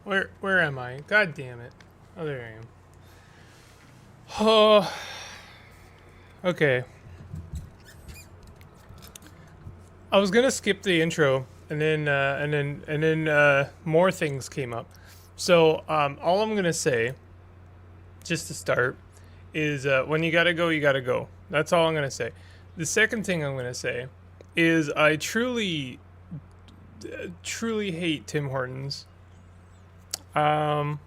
Where am I? God damn it. Oh, there I am. Oh, okay. I was gonna skip the intro, and then more things came up. So all I'm gonna say, just to start, is when you gotta go, you gotta go. That's all I'm gonna say. The second thing I'm gonna say is I truly hate Tim Hortons. Um,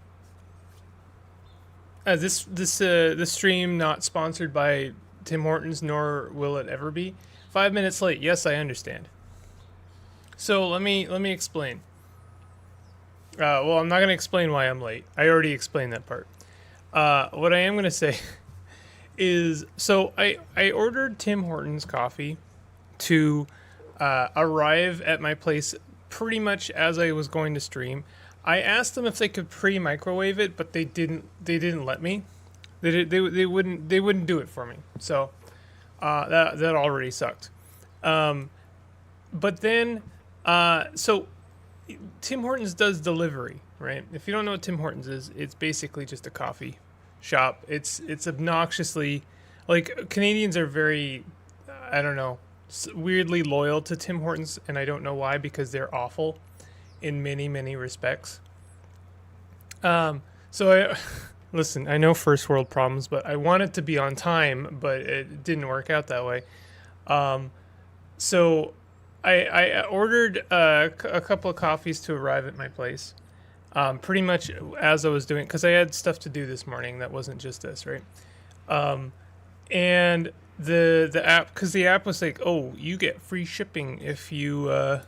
this stream not sponsored by Tim Hortons, nor will it ever be. 5 minutes late. Yes, I understand. So let me explain. Well, I'm not gonna explain why I'm late. I already explained that part. What I am gonna say is, so I ordered Tim Hortons coffee to arrive at my place pretty much as I was going to stream. I asked them if they could pre-microwave it, but they didn't. They didn't let me. They wouldn't do it for me. So that already sucked. But then so Tim Hortons does delivery, right? If you don't know what Tim Hortons is, it's basically just a coffee shop. It's obnoxiously, like, Canadians are very, I don't know, weirdly loyal to Tim Hortons, and I don't know why, because they're awful in many respects. So I listen. I know first world problems, but I wanted to be on time, but it didn't work out that way. So I ordered a couple of coffees to arrive at my place. Pretty much as I was doing, because I had stuff to do this morning that wasn't just this, right? And the app, because the app was like, oh, you get free shipping if you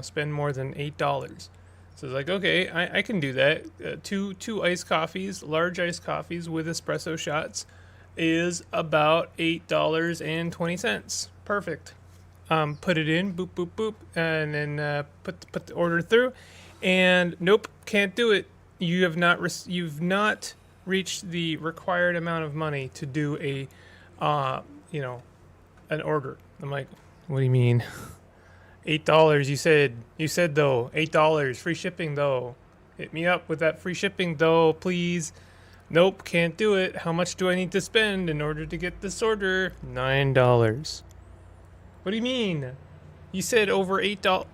spend more than $8. So it's like, okay, I can do that. Two iced coffees, large iced coffees with espresso shots, is about $8.20. Perfect. Put it in, boop boop boop, and then put the order through. And nope, can't do it. You've not reached the required amount of money to do a uh, you know an order. I'm like, what do you mean? $8. You said though, $8 free shipping though. Hit me up with that free shipping though, please. Nope, can't do it. How much do I need to spend in order to get this order? $9. What do you mean? You said over $8.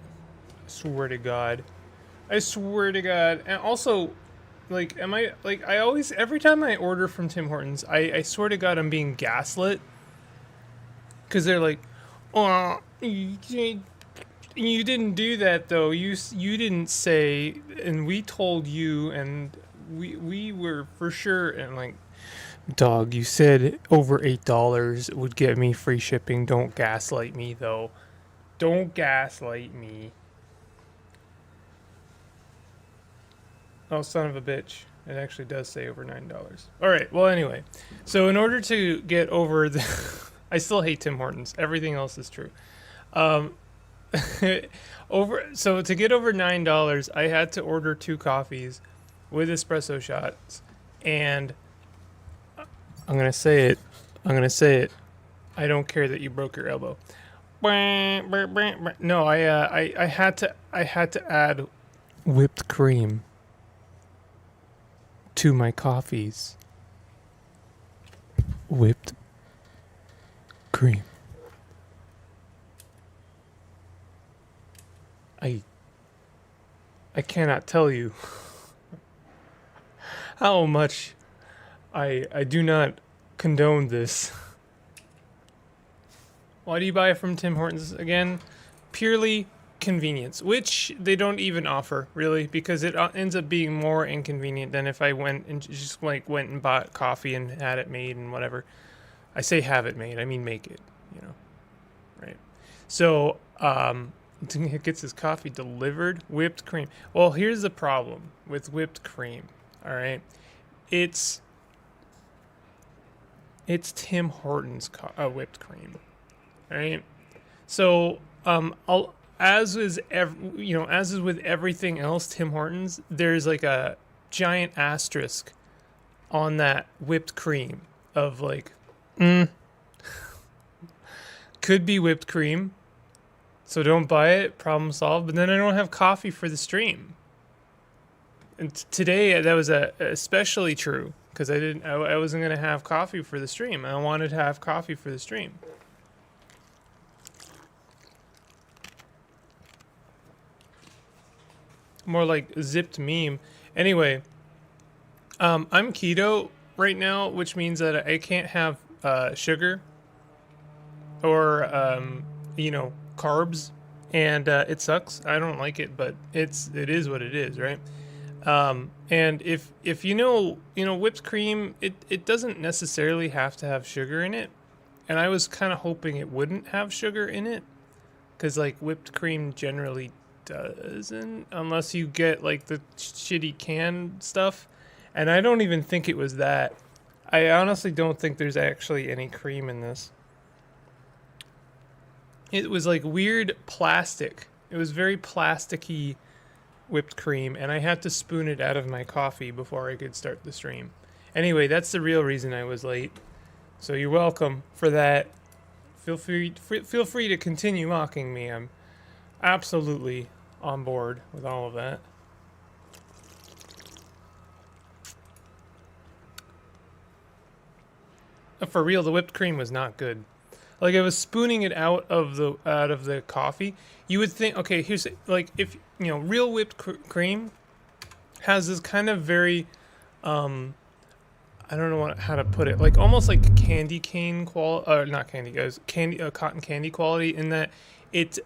Swear to God. I swear to God. And also, like, am I, like, I always, every time I order from Tim Hortons, I swear to God I'm being gaslit. Because they're like, oh, you didn't do that though. You didn't say, and we told you, and we were for sure. And like, dog, you said over $8 would get me free shipping. Don't gaslight me though. Don't gaslight me. Oh, son of a bitch. It actually does say over $9. All right. Well, anyway, so in order to get over the, I still hate Tim Hortons. Everything else is true. Um, so to get over $9, I had to order two coffees with espresso shots, and I'm gonna say it. I'm gonna say it. I don't care that you broke your elbow. No, I had to add whipped cream to my coffees. Whipped cream. I I cannot tell you how much I do not condone this. Why do you buy from Tim Hortons again? Purely convenience, which they don't even offer really, because it ends up being more inconvenient than if I went and just like went and bought coffee and had it made and whatever. I say have it made, I mean make it, you know, right? So, it gets his coffee delivered, whipped cream. Well, here's the problem with whipped cream. All right, it's it's Tim Hortons whipped cream. All right, so I'll, as is with everything else Tim Hortons, there's like a giant asterisk on that whipped cream of like, could be whipped cream, so don't buy it. Problem solved. But then I don't have coffee for the stream. And today that was especially true because I wasn't gonna have coffee for the stream. I wanted to have coffee for the stream. More like zipped meme. Anyway, I'm keto right now, which means that I can't have sugar or carbs, and it sucks. I don't like it, but it is what it is, right? And if whipped cream, it doesn't necessarily have to have sugar in it, and I was kind of hoping it wouldn't have sugar in it, because like whipped cream generally doesn't, unless you get like the shitty canned stuff, and I don't even think it was that. I honestly don't think there's actually any cream in this. It was like weird plastic. It was very plasticky whipped cream, and I had to spoon it out of my coffee before I could start the stream. Anyway, that's the real reason I was late. So you're welcome for that. Feel free to continue mocking me. I'm absolutely on board with all of that. For real, the whipped cream was not good. Like, I was spooning it out of the coffee. You would think, okay, here's like, if real whipped cream has this kind of very I don't know how to put it, like almost like candy cane quality, not candy guys, cotton candy quality, in that it's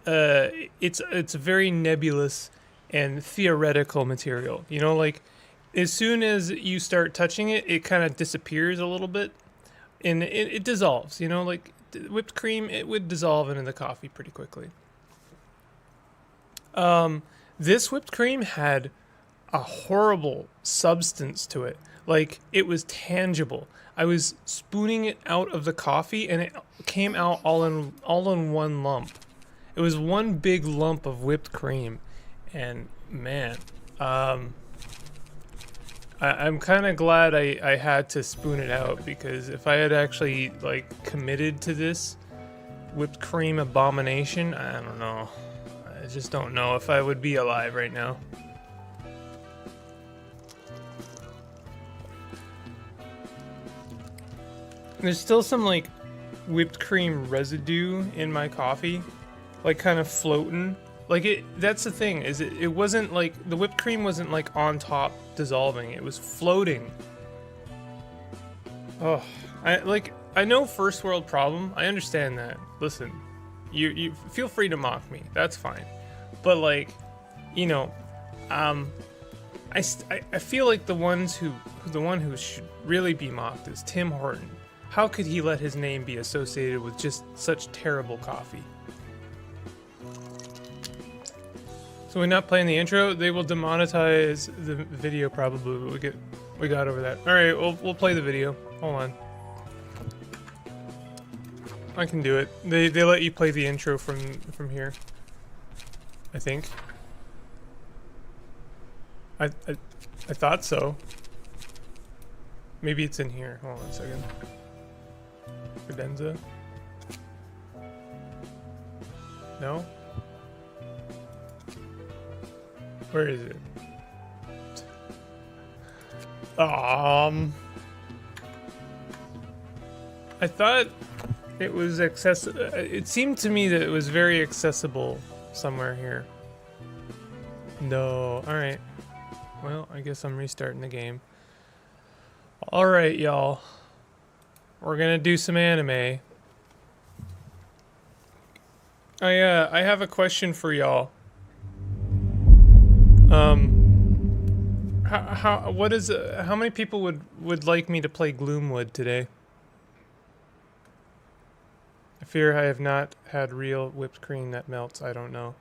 very nebulous and theoretical material. Like as soon as you start touching it, it kind of disappears a little bit, and it dissolves. Like whipped cream, it would dissolve into the coffee pretty quickly. This whipped cream had a horrible substance to it. Like, it was tangible. I was spooning it out of the coffee, and it came out all in one lump. It was one big lump of whipped cream, and man, I'm kind of glad I had to spoon it out, because if I had actually like committed to this whipped cream abomination, I don't know. I just don't know if I would be alive right now. There's still some like whipped cream residue in my coffee, like kind of floating. Like that's the thing, is it wasn't like, the whipped cream wasn't like on top dissolving, it was floating. Oh, I know first world problem, I understand that. Listen, you feel free to mock me, that's fine. But like, I feel like the one who should really be mocked is Tim Horton. How could he let his name be associated with just such terrible coffee? So we're not playing the intro. They will demonetize the video probably, but we got over that. All right, we'll play the video. Hold on. I can do it. They let you play the intro from here, I think. I thought so. Maybe it's in here. Hold on a second. Cadenza? No? Where is it? I thought it was accessible. It seemed to me that it was very accessible somewhere here. No. Alright. Well, I guess I'm restarting the game. Alright, y'all. We're gonna do some anime. I have a question for y'all. How many people would like me to play Gloomwood today? I fear I have not had real whipped cream that melts. I don't know.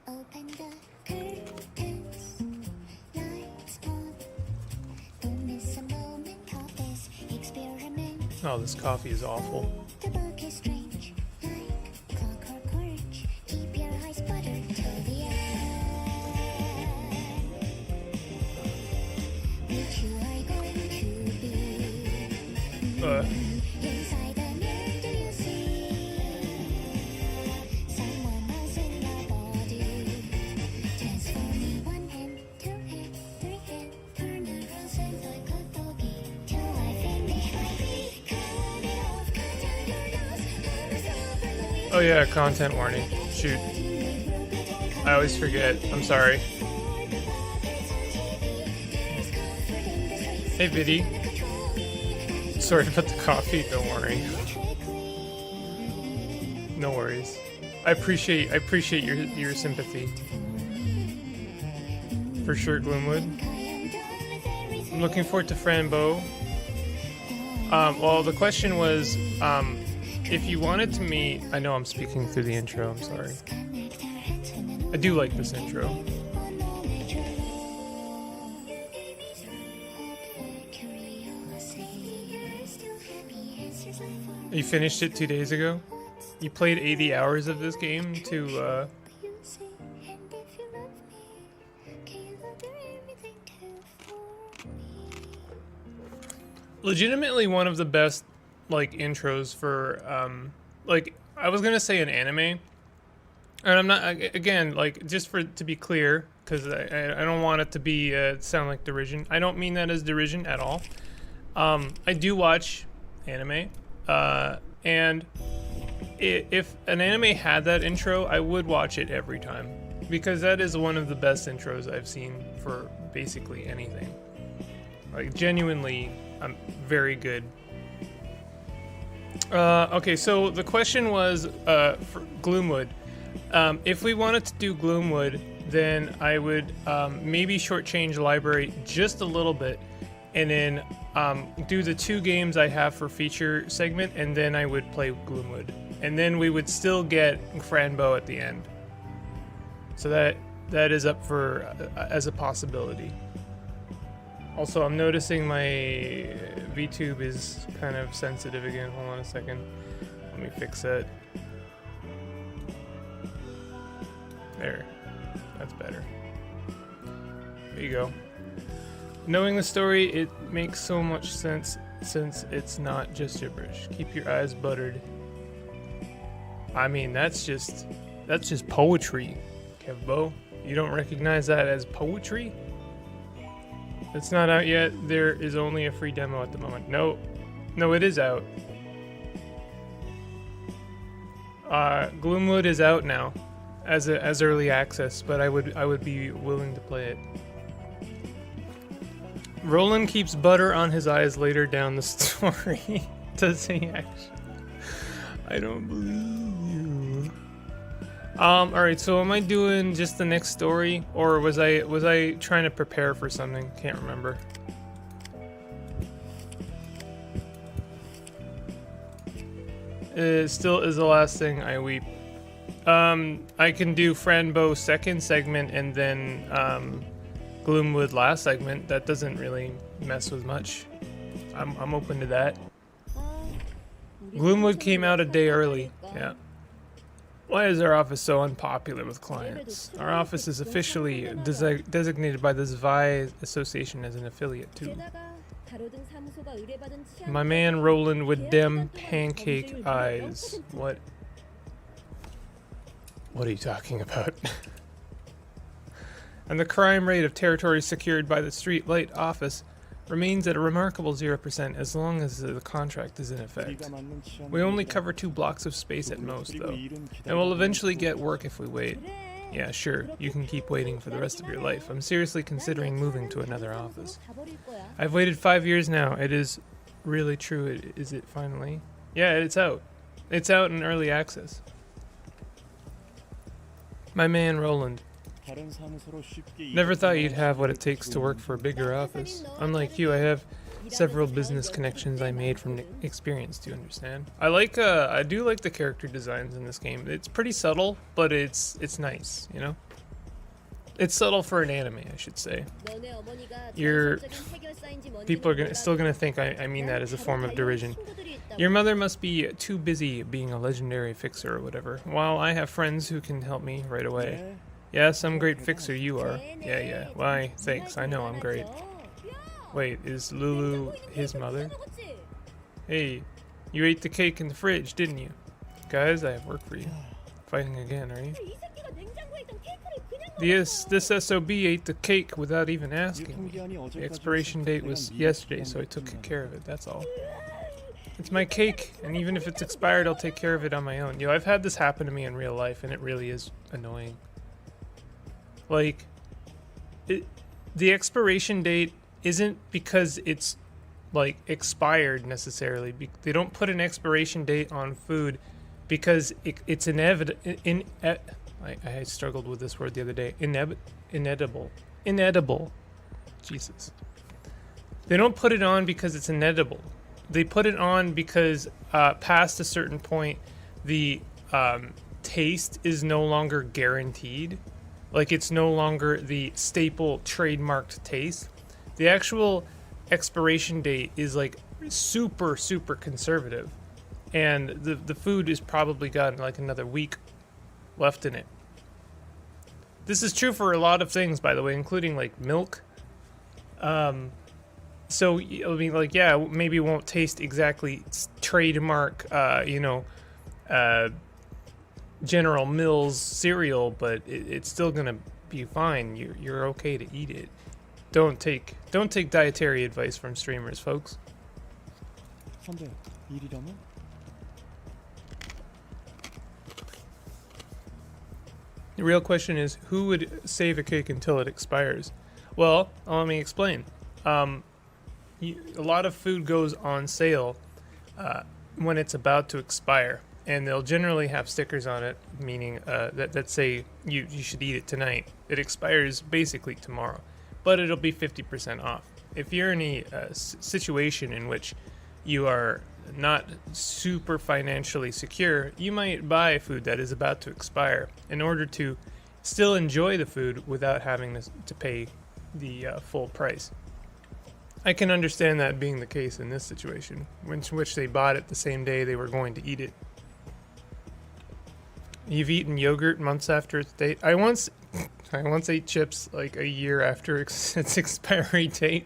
Open the curtains, lights on. Don't miss a moment of this experiment. Oh, this coffee is awful. The book is strange, like clockwork orange. Keep your eyes buttered till the end. Which you are going to be. Inside the mirror, do you see Oh yeah, content warning. Shoot. I always forget. I'm sorry. Hey, Viddy. Sorry about the coffee. Don't worry. No worries. I appreciate your sympathy. For sure, Gloomwood. I'm looking forward to Franbo. Well, the question was, if you wanted to meet... I know I'm speaking through the intro, I'm sorry. I do like this intro. You finished it 2 days ago? You played 80 hours of this game to, legitimately one of the best, like, intros for, like, I was gonna say an anime. And I'm not, again, like, just to be clear, because I don't want it to be, sound like derision. I don't mean that as derision at all. I do watch anime, and if an anime had that intro, I would watch it every time, because that is one of the best intros I've seen for basically anything. Like, genuinely, very good. Okay, so the question was, for Gloomwood. If we wanted to do Gloomwood, then I would maybe shortchange library just a little bit, and then do the 2 games I have for feature segment, and then I would play Gloomwood. And then we would still get Franbo at the end. So that is up for as a possibility. Also, I'm noticing my VTube is kind of sensitive again. Hold on a second. Let me fix that. There. That's better. There you go. Knowing the story, it makes so much sense since it's not just gibberish. Keep your eyes buttered. I mean, that's just poetry, Kevbo. You don't recognize that as poetry? It's not out yet. There is only a free demo at the moment. No, it is out. Gloomwood is out now, as early access, but I would be willing to play it. Roland keeps butter on his eyes later down the story. Does he actually? I don't believe you. Alright, so am I doing just the next story, or was I trying to prepare for something? Can't remember. It still is the last thing I weep. I can do Franbo second segment and then Gloomwood last segment. That doesn't really mess with much. I'm open to that. Gloomwood came out a day early. Yeah. Why is our office so unpopular with clients? Our office is officially designated by the Zwei Association as an affiliate too. My man Roland with dem pancake eyes. What are you talking about? And the crime rate of territory secured by the Street Light Office remains at a remarkable 0% as long as the contract is in effect. We only cover 2 blocks of space at most, though, and we'll eventually get work if we wait. Yeah, sure, you can keep waiting for the rest of your life. I'm seriously considering moving to another office. I've waited 5 years now. It is really true. Is it finally? Yeah, it's out. It's out in early access. My man Roland. Never thought you'd have what it takes to work for a bigger office. Unlike you, I have several business connections I made from experience, do you understand? I do like the character designs in this game. It's pretty subtle, but it's nice, you know? It's subtle for an anime, I should say. People are still gonna think I mean that as a form of derision. Your mother must be too busy being a legendary fixer or whatever, while I have friends who can help me right away. Yeah, some great fixer you are. Yeah. Why, thanks, I know I'm great. Wait, is Lulu his mother? Hey, you ate the cake in the fridge, didn't you? Guys, I have work for you. Fighting again, are you? This SOB ate the cake without even asking me. The expiration date was yesterday, so I took care of it, that's all. It's my cake, and even if it's expired, I'll take care of it on my own. I've had this happen to me in real life, and it really is annoying. Like, the expiration date isn't because it's, like, expired necessarily. They don't put an expiration date on food because it's inevitable. I struggled with this word the other day. Inedible. Jesus. They don't put it on because it's inedible. They put it on because past a certain point, the taste is no longer guaranteed. Like, it's no longer the staple trademarked taste. The actual expiration date is like super, super conservative. And the food is probably got like another week left in it. This is true for a lot of things, by the way, including like milk. So, I mean, like, yeah, maybe it won't taste exactly trademark, General Mills cereal, but it's still gonna be fine. You're okay to eat it. Don't take dietary advice from streamers, folks. 선배, 일이라면? The real question is, who would save a cake until it expires? Well, let me explain. A lot of food goes on sale when it's about to expire, and they'll generally have stickers on it, meaning that say you should eat it tonight. It expires basically tomorrow, but it'll be 50% off. If you're in a situation in which you are not super financially secure, you might buy food that is about to expire in order to still enjoy the food without having to pay the full price. I can understand that being the case in this situation, in which they bought it the same day they were going to eat it. You've eaten yogurt months after its date. I once ate chips like a year after its expiry date.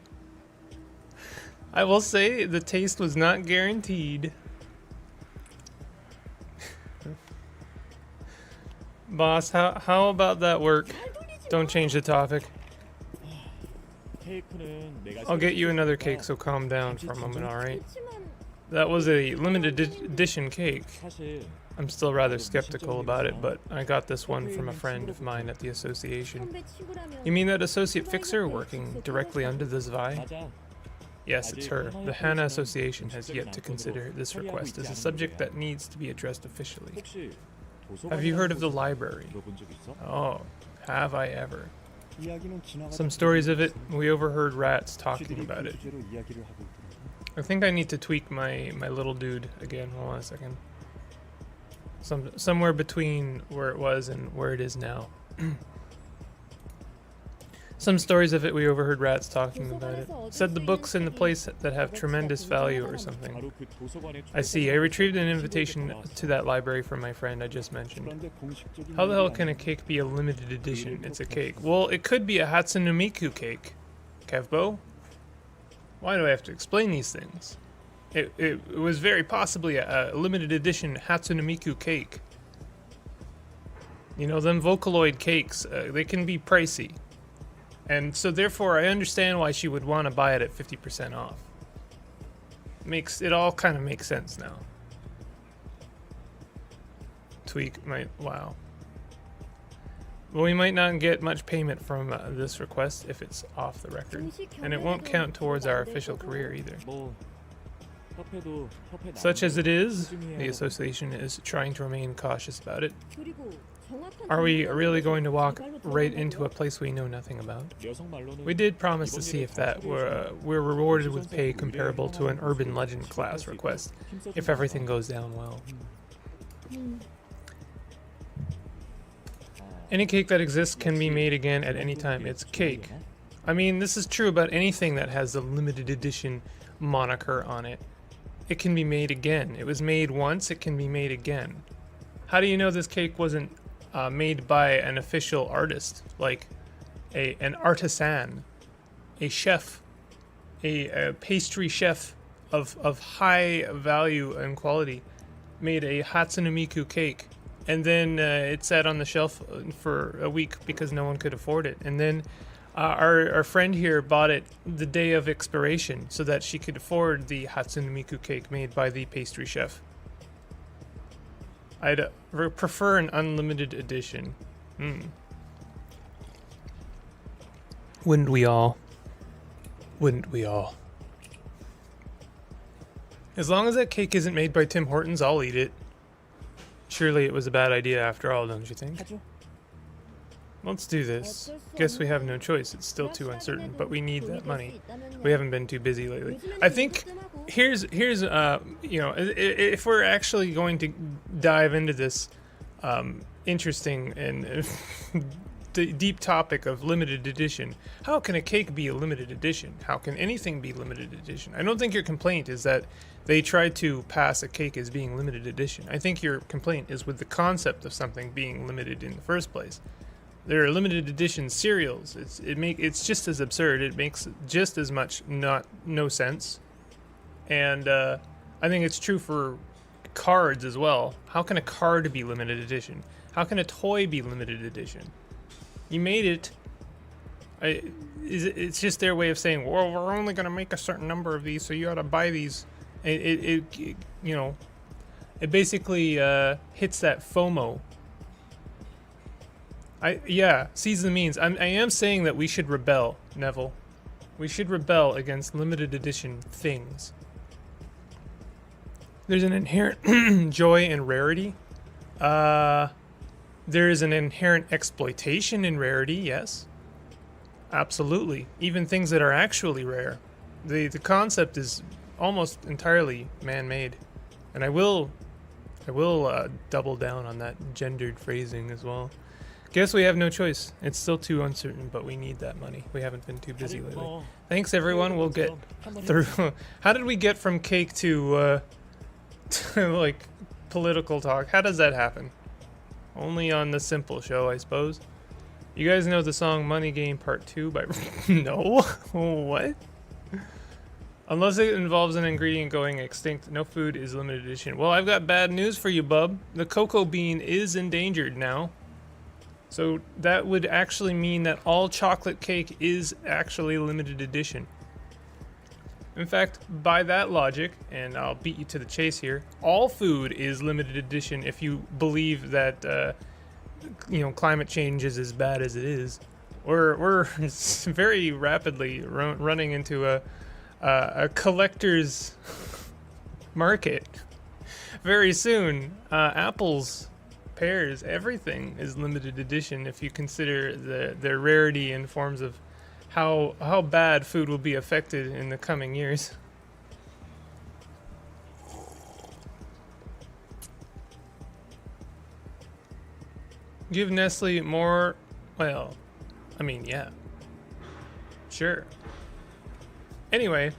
I will say the taste was not guaranteed. Boss, how about that work? Don't change the topic. I'll get you another cake, so calm down for a moment, alright? That was a limited edition cake. I'm still rather skeptical about it, but I got this one from a friend of mine at the association. You mean that associate fixer working directly under the Zwei? Yes, it's her. The Hana Association has yet to consider this request as a subject that needs to be addressed officially. Have you heard of the library? Oh, have I ever. Some stories of it, we overheard rats talking about it. I think I need to tweak my little dude again. Hold on a second. Somewhere between where it was and where it is now. Some stories of it, we overheard rats talking about it. Said the books in the place that have tremendous value or something. I see. I retrieved an invitation to that library from my friend I just mentioned. How the hell can a cake be a limited edition? It's a cake. Well, it could be a Hatsune Miku cake. Kevbo? Why do I have to explain these things? It was very possibly a limited edition Hatsune Miku cake. You know, them Vocaloid cakes, they can be pricey. And so therefore I understand why she would want to buy it at 50% off. It all kind of makes sense now. Wow. Well, we might not get much payment from this request if it's off the record. And it won't count towards our official career either. Such as it is, the association is trying to remain cautious about it. Are we really going to walk right into a place we know nothing about? We did promise to see if that we're rewarded with pay comparable to an urban legend class request, if everything goes down well. Any cake that exists can be made again at any time. It's cake. I mean, this is true about anything that has the limited edition moniker on it. It can be made again. It was made once, it can be made again. How do you know this cake wasn't made by an official artist, like an artisan, a chef, a pastry chef of high value and quality, made a Hatsune Miku cake, and then it sat on the shelf for a week because no one could afford it, and then Our friend here bought it the day of expiration so that she could afford the Hatsune Miku cake made by the pastry chef. I'd prefer an unlimited edition. Wouldn't we all? Wouldn't we all? As long as that cake isn't made by Tim Hortons, I'll eat it. Surely it was a bad idea after all, don't you think? 하죠. Let's do this. Guess we have no choice. It's still too uncertain, but we need that money. We haven't been too busy lately. I think here's you know, if we're actually going to dive into this interesting and deep topic of limited edition, how can a cake be a limited edition? How can anything be limited edition? I don't think your complaint is that they tried to pass a cake as being limited edition. I think your complaint is with the concept of something being limited in the first place. There are limited edition cereals. It's just as absurd. It makes just as much no sense. And I think it's true for cards as well. How can a card be limited edition? How can a toy be limited edition? You made it. It's just their way of saying, well, we're only going to make a certain number of these, so you ought to buy these. It you know, it basically hits that FOMO. Sees the means. I am saying that we should rebel, Neville. We should rebel against limited edition things. There's an inherent joy in rarity. There is an inherent exploitation in rarity, yes. Absolutely. Even things that are actually rare. The concept is almost entirely man-made. And I will double down on that gendered phrasing as well. Guess we have no choice. It's still too uncertain, but we need that money. We haven't been too busy lately. Thanks, everyone. We'll get through. How did we get from cake to like political talk? How does that happen? Only on the Simple Show, I suppose. You guys know the song Money Game Part 2 by... No? What? Unless it involves an ingredient going extinct, no food is limited edition. Well, I've got bad news for you, bub. The cocoa bean is endangered now. So that would actually mean that all chocolate cake is actually limited edition. In fact, by that logic, and I'll beat you to the chase here, all food is limited edition if you believe that, you know, climate change is as bad as it is. We're very rapidly running into a collector's market. Very soon, apples, pears, everything is limited edition if you consider their rarity in forms of how bad food will be affected in the coming years. Give Nestle more, well, I mean, yeah. Sure. Anyway,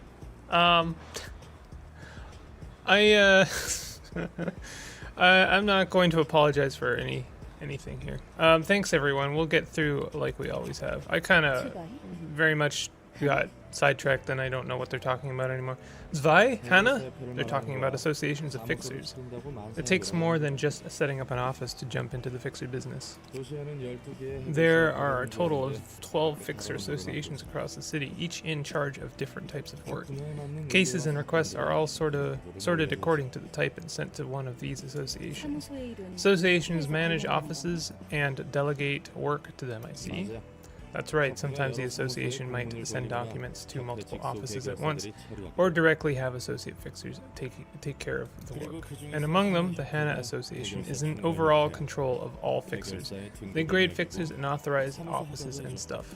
I'm not going to apologize for anything here. Thanks everyone. We'll get through like we always have. I kind of very much got sidetracked and I don't know what they're talking about anymore. Zwei? Hannah? They're talking about associations of fixers. It takes more than just setting up an office to jump into the fixer business. There are a total of 12 fixer associations across the city, each in charge of different types of work. Cases and requests are all sorted according to the type and sent to one of these associations. Associations manage offices and delegate work to them, I see. That's right, sometimes the association might send documents to multiple offices at once, or directly have associate fixers take care of the work. And among them, the HANA Association is in overall control of all fixers. They grade fixers and authorize offices and stuff.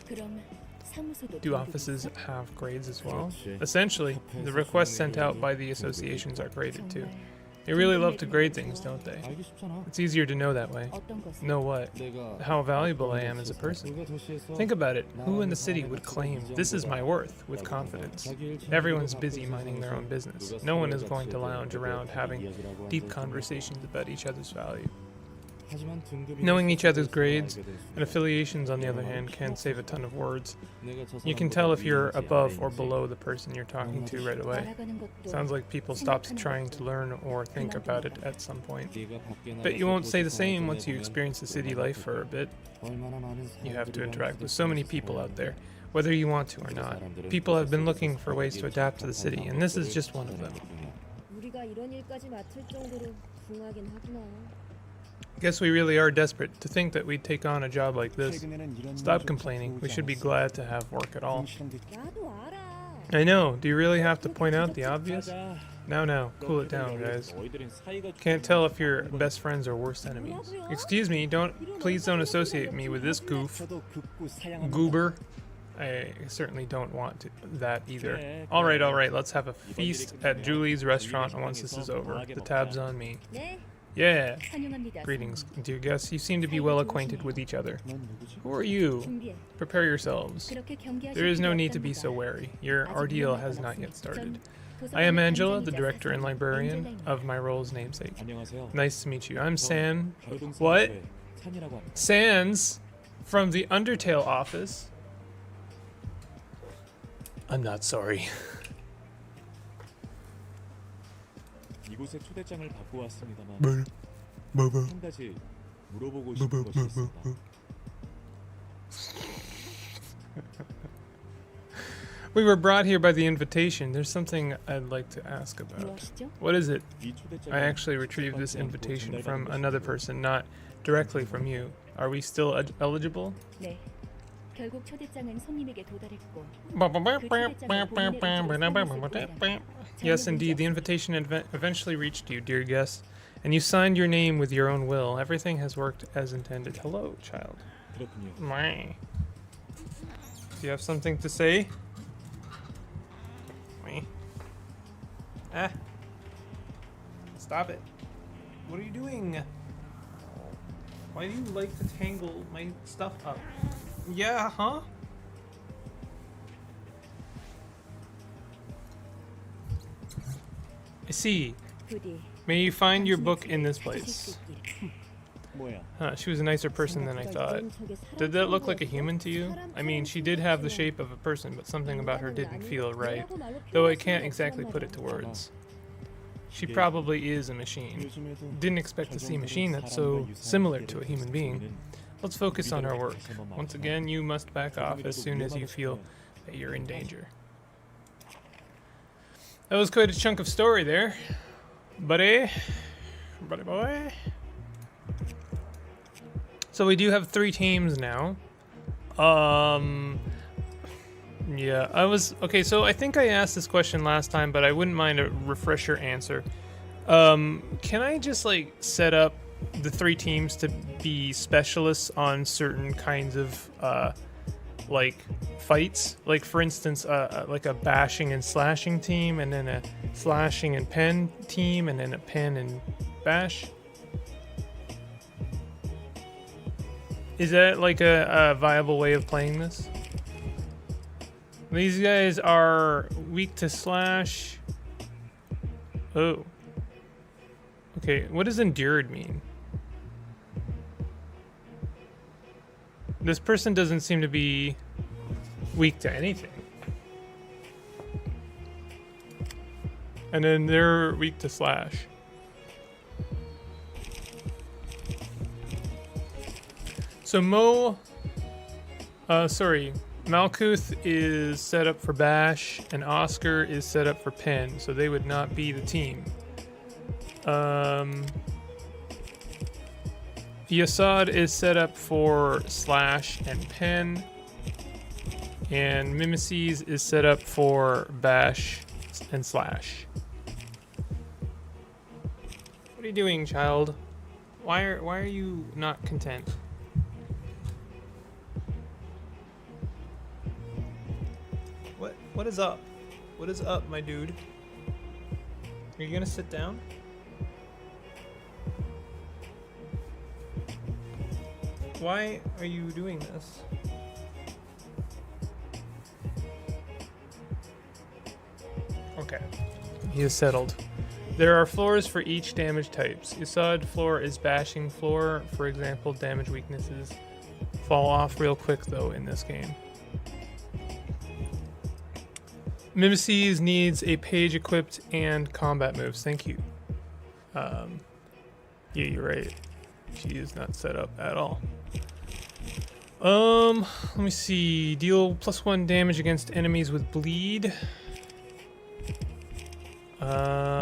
Do offices have grades as well? Essentially, the requests sent out by the associations are graded too. They really love to grade things, don't they? It's easier to know that way. Know what? How valuable I am as a person. Think about it. Who in the city would claim, this is my worth, with confidence? Everyone's busy minding their own business. No one is going to lounge around having deep conversations about each other's value. 하지만 등급이 Knowing each other's grades 알게 될 수 and 있다. affiliations, on the other hand, can save a ton of words. 내가 저 You can 사람보다 tell if you're 위인지 above or 아래인지 below the person you're talking to right away. 알아가는 것도 Sounds like people stopped trying to learn or think about it at some point. 네가 밖에 But you 나가서 won't say the 도시생활 same once you 보내보면 experience the city life for a bit. 얼마나 많은 You have to 사람들이랑 interact with so many people out there, 살아야 whether you want to or not. People have been looking for ways to adapt to the city, and this is just one of them. 우리가 이런 일까지 맡을 정도로 붕하긴 하구나. Guess we really are desperate to think that we'd take on a job like this. 최근에는 이런 Stop 일조차 complaining. We 들어오지 should be 않았어. glad to have work at all. 등실한 게 나도 알아. I know. Do you really have to point out the obvious? 가자. Now, cool it down, guys. 너희들은 사이가 Can't tell if you're best friends or worst enemies. Excuse me, please don't associate me with this goof. 저도 급구 사양합니다. Goober. I certainly don't want that either. Alright, let's have a feast at Julie's restaurant once this is over. The tab's on me. 네, Yeah. 환영합니다. Greetings, dear guests. You seem to be well acquainted with each other. 넌 누구지? Who are you? 준비해. Prepare yourselves. 그렇게 경계하실 There is no 필요 need to be so 없답니다. wary. Your 아직 ordeal 위험할 has 건 not yet 없으니 started. 전 I am 도서관의 Angela, the 관장이자 director and 사장, librarian 엔젤레입니다. of my role's namesake. 안녕하세요. Nice to meet you. I'm San. 가로등 What? 사무소의 찬이라고 합니다. Sans from the Undertale office. I'm not sorry. 이곳에 초대장을 받고 왔습니다만 한 가지 물어보고 싶은 것이 있습니다. We were brought here by the invitation. There's something I'd like to ask about. 무엇이죠? What is it? 이 초대장은 I actually retrieved this invitation from another person, not directly from you. Are we still eligible? 네. 결국 초대장은 손님에게 도달했고 Yes, indeed. The invitation eventually reached you, dear guest, and you signed your name with your own will. Everything has worked as intended. Hello, child. 그렇군요. My. Do you have something to say? Me. Ah. Stop it. What are you doing? Why do you like to tangle my stuff up? Yeah, huh? I see. 부디 May you find your 당신의 book in 길을 this 찾으실 place. 수 있기를. 뭐야? Huh, she was a nicer person than I thought. Did that look like a human to you? I mean, she did have the shape of a person, but something about her didn't feel right. Though I can't exactly put it to words. She probably is a machine. 요즘에도 Didn't expect to see a machine that's so similar to a human being. Let's focus on our work. Once again, you must back off as soon as you feel that you're in danger. That was quite a chunk of story there. Buddy boy. So we do have 3 teams now. Yeah, okay, so I think I asked this question last time, but I wouldn't mind a refresher answer. Can I just like set up the 3 teams to be specialists on certain kinds of like fights? Like for instance, like a bashing and slashing team, and then a slashing and pen team, and then a pen and bash? Is that like a viable way of playing this? These guys are weak to slash. Oh. Okay, what does endured mean? This person doesn't seem to be weak to anything. And then they're weak to slash. So Malkuth is set up for bash, and Oscar is set up for pen, so they would not be the team. Yasad is set up for slash and pen, and Mimesis is set up for bash and slash. What are you doing, child? Why are you not content? What is up? What is up, my dude? Are you gonna sit down? Why are you doing this? Okay. He is settled. There are floors for each damage types. Yasad floor is bashing floor. For example, damage weaknesses fall off real quick though in this game. Mimesis needs a page equipped and combat moves. Thank you. Yeah, you're right. She is not set up at all. Let me see. Deal +1 damage against enemies with bleed.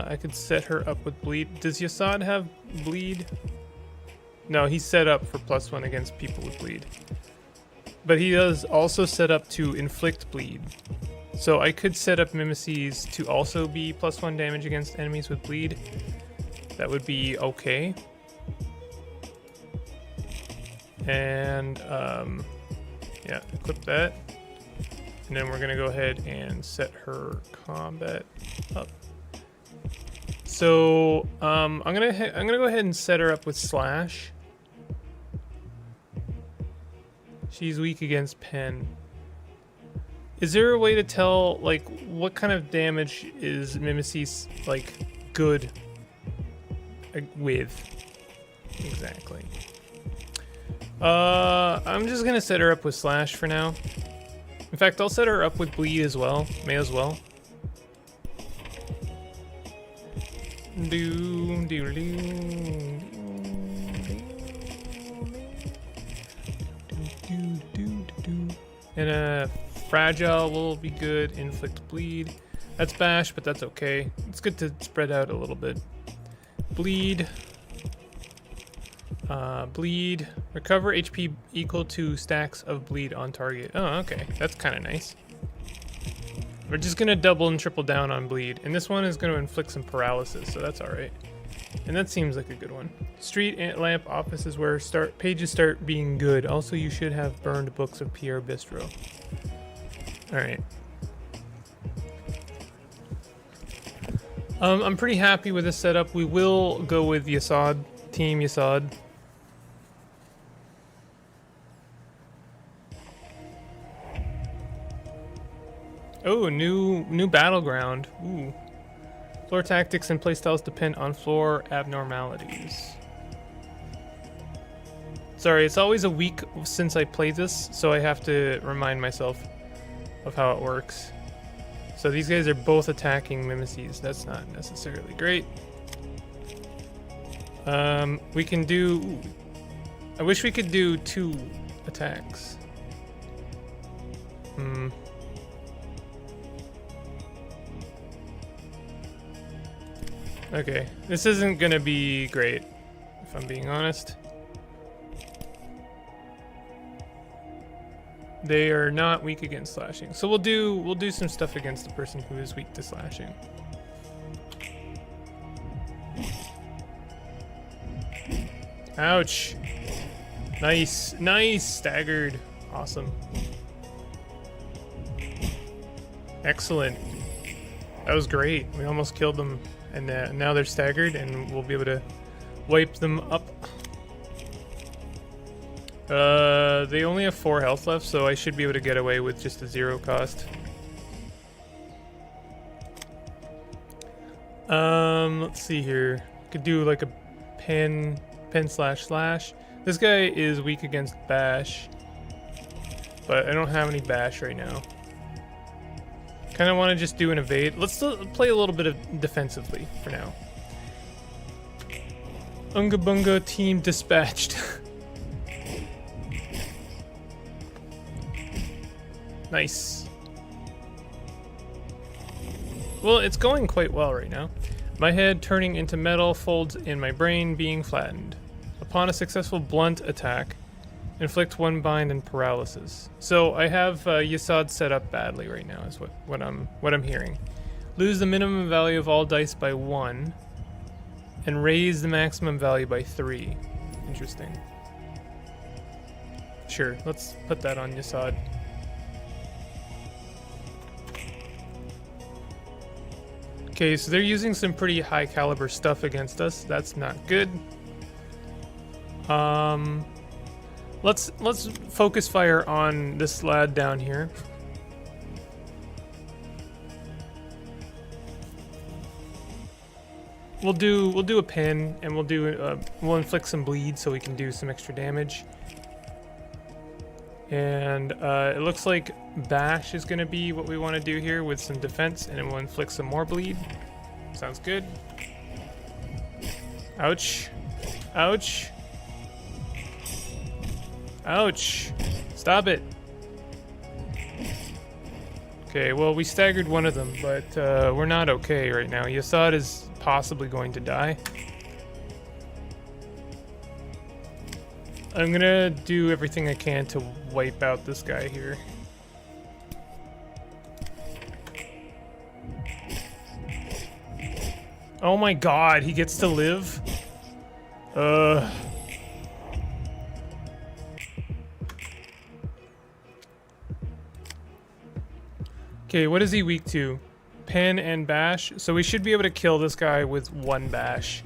I could set her up with bleed. Does Yasad have bleed? No, he's set up for +1 against people with bleed. But he does also set up to inflict bleed. So I could set up Mimesis to also be +1 damage against enemies with bleed. That would be okay. And yeah, equip that. And then we're gonna go ahead and set her combat up. So I'm gonna go ahead and set her up with slash. She's weak against pen. Is there a way to tell like what kind of damage is Mimesis like good with? Exactly. I'm just gonna set her up with slash for now. In fact, I'll set her up with bleed as well. May as well. And fragile will be good. Inflict bleed. That's bash, but that's okay. It's good to spread out a little bit. Bleed. Bleed. Recover HP equal to stacks of bleed on target. Oh, okay. That's kind of nice. We're just going to double and triple down on bleed. And this one is going to inflict some paralysis, so that's alright. And that seems like a good one. Street and lamp office is where pages start being good. Also, you should have burned books of Pierre Bistro. Alright. I'm pretty happy with this setup. We will go with Yasad. Team Yasad. Oh, new battleground. Ooh. Floor tactics and playstyles depend on floor abnormalities. Sorry, it's always a week since I played this, so I have to remind myself of how it works. So these guys are both attacking Mimesis. That's not necessarily great. We can do... Ooh, I wish we could do 2 attacks. Okay, this isn't gonna be great, if I'm being honest. They are not weak against slashing, so we'll do some stuff against the person who is weak to slashing. Ouch! Nice, staggered, awesome, excellent. That was great. We almost killed them. And now they're staggered, and we'll be able to wipe them up. They only have 4 health left, so I should be able to get away with just a 0 cost. Let's see here. Could do like a pen slash. This guy is weak against bash, but I don't have any bash right now. Kind of want to just do an evade. Let's play a little bit of defensively for now. Unga Bunga team dispatched. Nice. Well, it's going quite well right now. My head turning into metal, folds in my brain being flattened. Upon a successful blunt attack, inflict 1 bind and paralysis. So I have Yasad set up badly right now is what I'm hearing. Lose the minimum value of all dice by 1 and raise the maximum value by 3. Interesting. Sure, let's put that on Yasad. Okay, so they're using some pretty high caliber stuff against us. That's not good. Let's focus fire on this lad down here. we'll do a pin, and we'll inflict some bleed so we can do some extra damage. And it looks like bash is gonna be what we want to do here with some defense, and then we'll inflict some more bleed. Sounds good. Ouch. Ouch. Ouch. Stop it. Okay, well, we staggered one of them, but we're not okay right now. Yasad is possibly going to die. I'm gonna do everything I can to wipe out this guy here. Oh my god, he gets to live? Okay, what is he weak to? Pen and bash. So we should be able to kill this guy with one bash.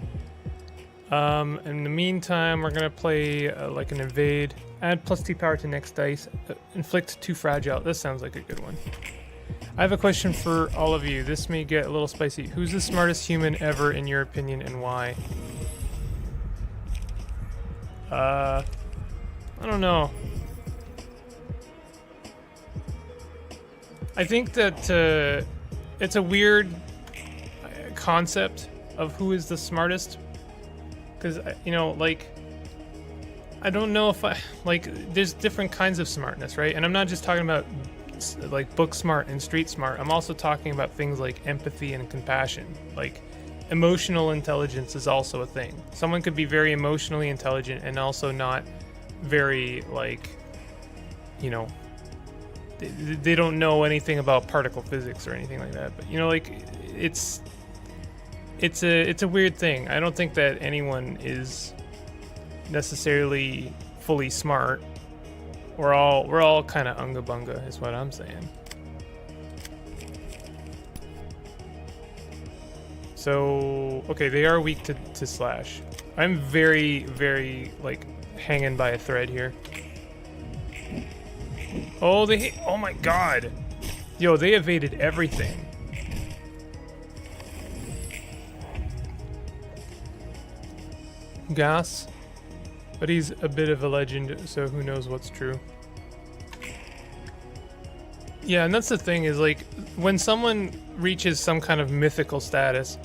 In the meantime, we're gonna play like an evade. Add +2 power to next dice. Inflict 2 fragile. This sounds like a good one. I have a question for all of you. This may get a little spicy. Who's the smartest human ever in your opinion, and why? I don't know. I think that it's a weird concept of who is the smartest, because you know, like, I don't know if there's different kinds of smartness, right? And I'm not just talking about like book smart and street smart. I'm also talking about things like empathy and compassion. Like, emotional intelligence is also a thing. Someone could be very emotionally intelligent and also not very, like, you know, they don't know anything about particle physics or anything like that. But you know, like, it's a weird thing. I don't think that anyone is necessarily fully smart. We're all kind of unga bunga, is what I'm saying. So okay, they are weak to slash. I'm very, very, like, hanging by a thread here. Oh, they hit. Oh my god. Yo, they evaded everything. Gas. But he's a bit of a legend, so who knows what's true. Yeah, and that's the thing, is like, when someone reaches some kind of mythical status,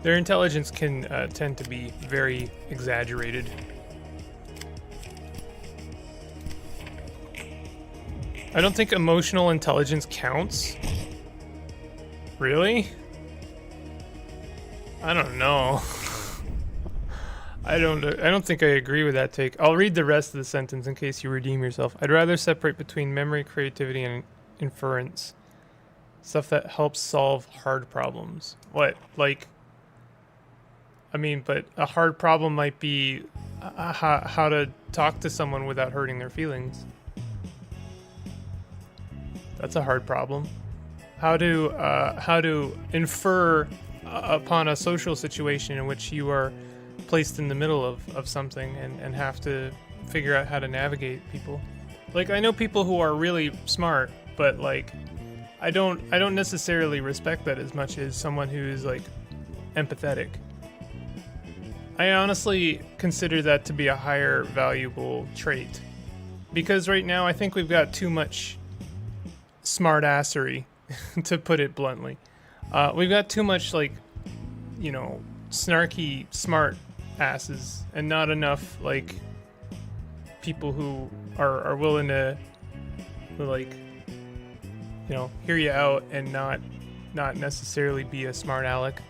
their intelligence can tend to be very exaggerated. I don't think emotional intelligence counts. Really? I don't know. I don't think I agree with that take. I'll read the rest of the sentence in case you redeem yourself. I'd rather separate between memory, creativity, and inference. Stuff that helps solve hard problems. What? Like, I mean, but a hard problem might be how to talk to someone without hurting their feelings. That's a hard problem. How to infer upon a social situation in which you are placed in the middle of something and have to figure out how to navigate people. Like, I know people who are really smart, but like, I don't necessarily respect that as much as someone who is like empathetic. I honestly consider that to be a higher valuable trait, because right now I think we've got too much smartassery, to put it bluntly. We've got too much, like, you know, snarky smart asses, and not enough, like, people who are willing to, like, you know, hear you out and not necessarily be a smart aleck.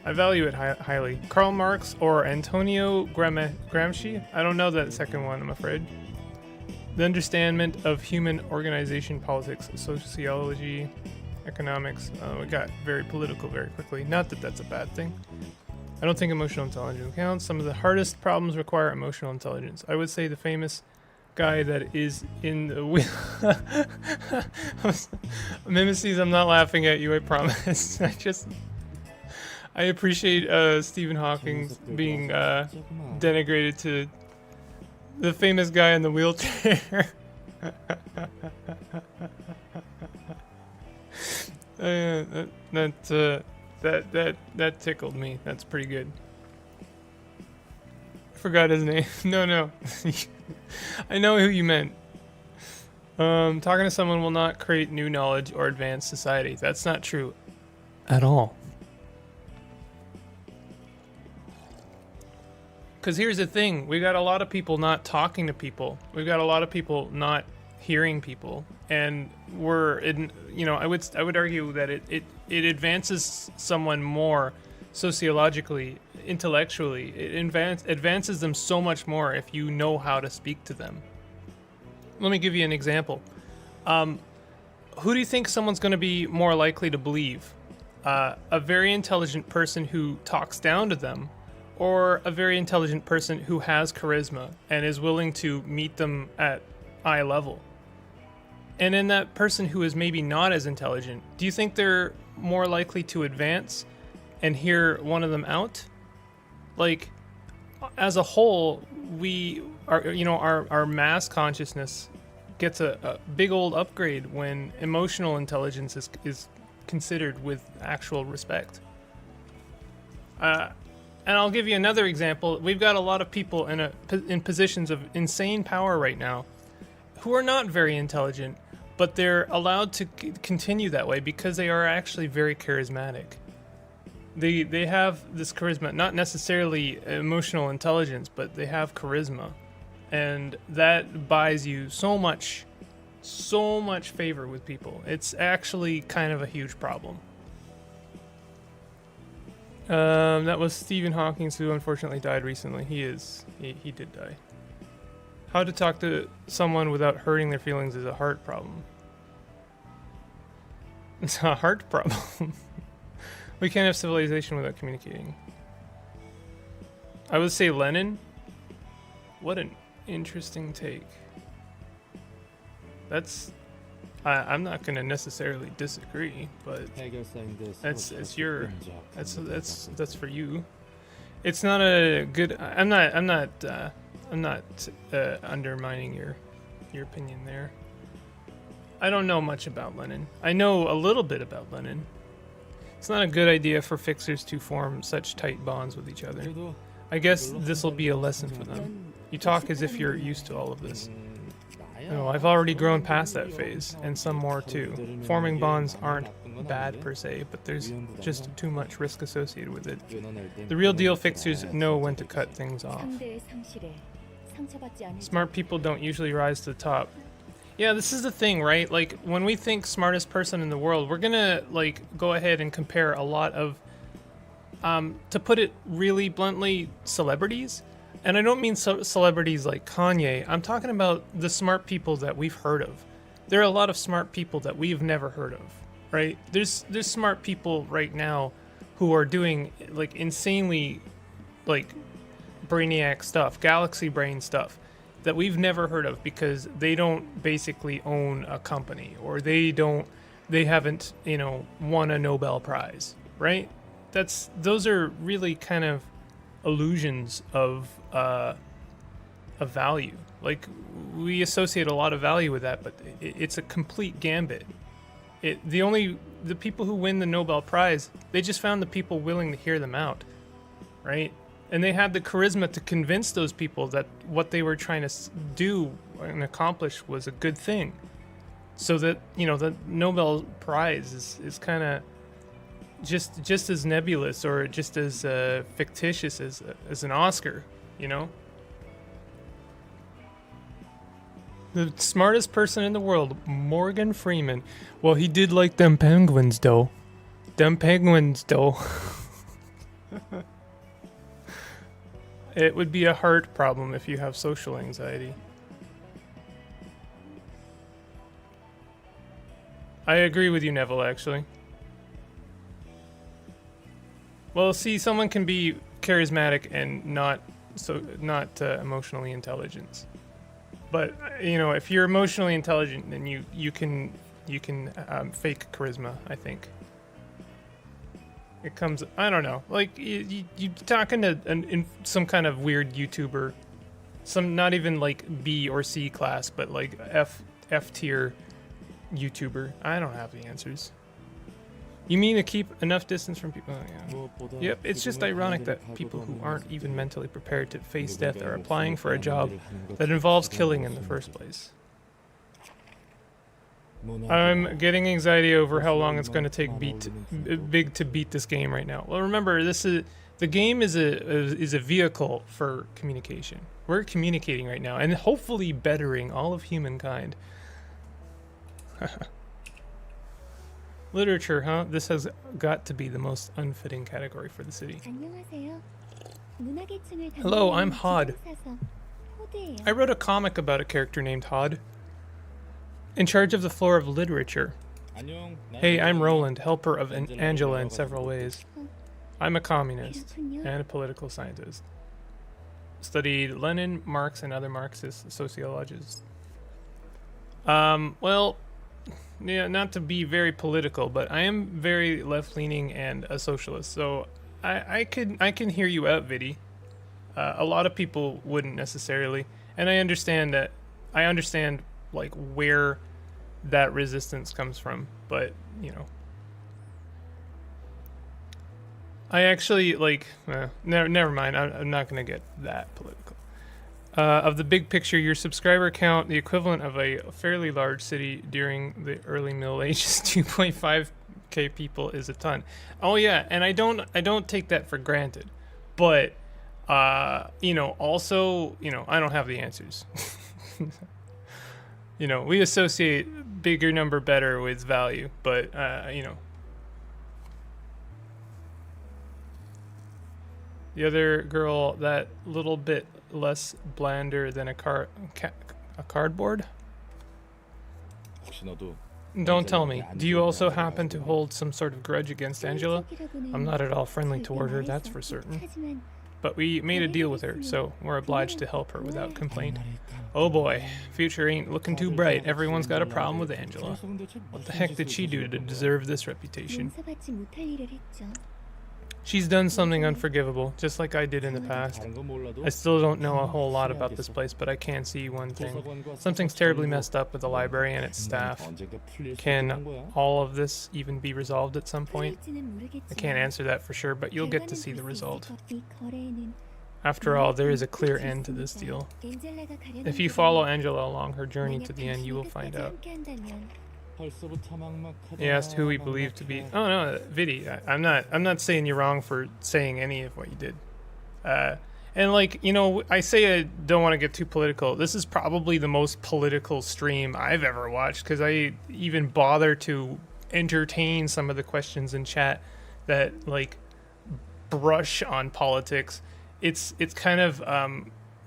I value it highly. Karl Marx or Antonio Gramsci? I don't know that second one, I'm afraid. The understanding of human organization, politics, sociology, economics. We got very political very quickly. Not that that's a bad thing. I don't think emotional intelligence counts. Some of the hardest problems require emotional intelligence. I would say the famous guy that is in the wheel. Mimesis, I'm not laughing at you, I promise. I appreciate Stephen Hawking being denigrated to the famous guy in the wheelchair. That tickled me. That's pretty good. Forgot his name. No. I know who you meant. Talking to someone will not create new knowledge or advance society. That's not true at all. Because here's the thing, we got a lot of people not talking to people. We've got a lot of people not hearing people, and we're in. I would argue that it advances someone more sociologically, intellectually. It advances them so much more if you know how to speak to them. Let me give you an example. Who do you think someone's going to be more likely to believe? A very intelligent person who talks down to them, or a very intelligent person who has charisma and is willing to meet them at eye level? And in that person who is maybe not as intelligent, do you think they're more likely to advance and hear one of them out? Like, as a whole, our mass consciousness gets a big old upgrade when emotional intelligence is considered with actual respect. And I'll give you another example. We've got a lot of people in positions of insane power right now who are not very intelligent, but they're allowed to continue that way because they are actually very charismatic. They have this charisma, not necessarily emotional intelligence, but they have charisma. And that buys you so much favor with people. It's actually kind of a huge problem. That was Stephen Hawking, who unfortunately died recently. He did die. How to talk to someone without hurting their feelings is a heart problem. It's a heart problem. We can't have civilization without communicating. I would say Lenin. What an interesting take. I'm not going to necessarily disagree, but that's for you. It's not a good. I'm not undermining your opinion there. I don't know much about Lenin. I know a little bit about Lenin. It's not a good idea for fixers to form such tight bonds with each other. I guess this will be a lesson for them. You talk as if you're used to all of this. No, I've already grown past that phase, and some more too. Forming bonds aren't bad per se, but there's just too much risk associated with it. The real deal fixers know when to cut things off. Smart people don't usually rise to the top. Yeah, this is the thing, right? Like, when we think smartest person in the world, we're gonna, like, go ahead and compare a lot of, to put it really bluntly, celebrities. And I don't mean celebrities like Kanye. I'm talking about the smart people that we've heard of. There are a lot of smart people that we've never heard of, right? There's smart people right now who are doing, like, insanely, like, brainiac stuff, galaxy brain stuff that we've never heard of because they don't basically own a company, or they haven't, won a Nobel Prize, right? Those are really kind of illusions of value. Like, we associate a lot of value with that, but it's a complete gambit. The people who win the Nobel Prize, they just found the people willing to hear them out, right? And they had the charisma to convince those people that what they were trying to do and accomplish was a good thing. So that, the Nobel Prize is kind of just as nebulous or just as fictitious as an Oscar, The smartest person in the world, Morgan Freeman. Well, he did like them penguins, though. It would be a heart problem if you have social anxiety. I agree with you, Neville, actually. Well, see, someone can be charismatic and not emotionally intelligent. But if you're emotionally intelligent, then you can fake charisma, I think. It comes, I don't know, like you talking to in some kind of weird YouTuber, some not even like B or C class, but like F tier YouTuber. I don't have the answers. You mean to keep enough distance from people? Oh, yeah. 무엇보다 Yep, it's just 죽음을 ironic 반대로 that people who aren't 각오하는 even 것도 mentally prepared to face death are 누군가의 applying for a 목숨을 job 빼앗는 일을 하는 것 that involves 자체가 killing in the 무슨 first 일이지. place. 문화가 I'm getting anxiety over how long it's going to take 어울리는 Big to beat this game right now. Well, remember, the game is a vehicle for communication. We're communicating right now and hopefully bettering all of humankind. Literature, huh? This has got to be the most unfitting category for the city. 안녕하세요. 문화계층을 Hello, I'm 담당하는 Hod. 지정사서 호드예요. I wrote a comic about a character named Hod, in charge of the floor of literature. 안녕. Hey, I'm Roland, helper of Angela in several ways. I'm a communist 그렇군요. and a political scientist. Studied Lenin, Marx, and other Marxist sociologists. Well, yeah, not to be very political, but I am very left-leaning and a socialist, so I can hear you out, Vidi. A lot of people wouldn't necessarily, and I understand like where that resistance comes from, but you know. I actually like. Never mind. I'm not gonna get that political. Of the big picture, your subscriber count, the equivalent of a fairly large city during the early Middle Ages, 2.5k people is a ton. Oh yeah, and I don't take that for granted, but you know, also, you know, I don't have the answers. You know, we associate bigger number better with value, but you know. The other girl, that little bit less blander than a cardboard? 혹시 너도 Don't tell me. Do you also happen to hold some sort of grudge against Angela? I'm not at all friendly toward her, that's for certain. 하지만 But we made a deal with her, so we're obliged to help her without complaint. Oh boy, future ain't looking too bright. Everyone's got a problem with Angela. What the heck did she do to deserve this reputation? 용서받지 못할 일을 했죠. She's done something unforgivable, just like I did in the past. 다른 건 몰라도 I still don't know a whole lot about this place, but I can see one thing. Something's terribly messed up with the library and its staff. 언젠가 풀릴 수 Can 있는 거야. all of this even be resolved at some point? 풀릴지는 모르겠지만 I can't answer that for sure, but you'll get to see the 결과는 볼 수 result. 있을 것. 이 거래에는 After all, there is a clear end to this deal. 엔젤라가 가려는 If you 길은 follow Angela along her journey 만약 to the end, you will 당신이 find 끝까지 out. 함께한다면 벌써부터 막막하다. He asked who he believed to be. Oh no, Vidi. I'm not saying you're wrong for saying any of what you did. And like, you know, I say I don't want to get too political. This is probably the most political stream I've ever watched because I even bother to entertain some of the questions in chat that like brush on politics. It's kind of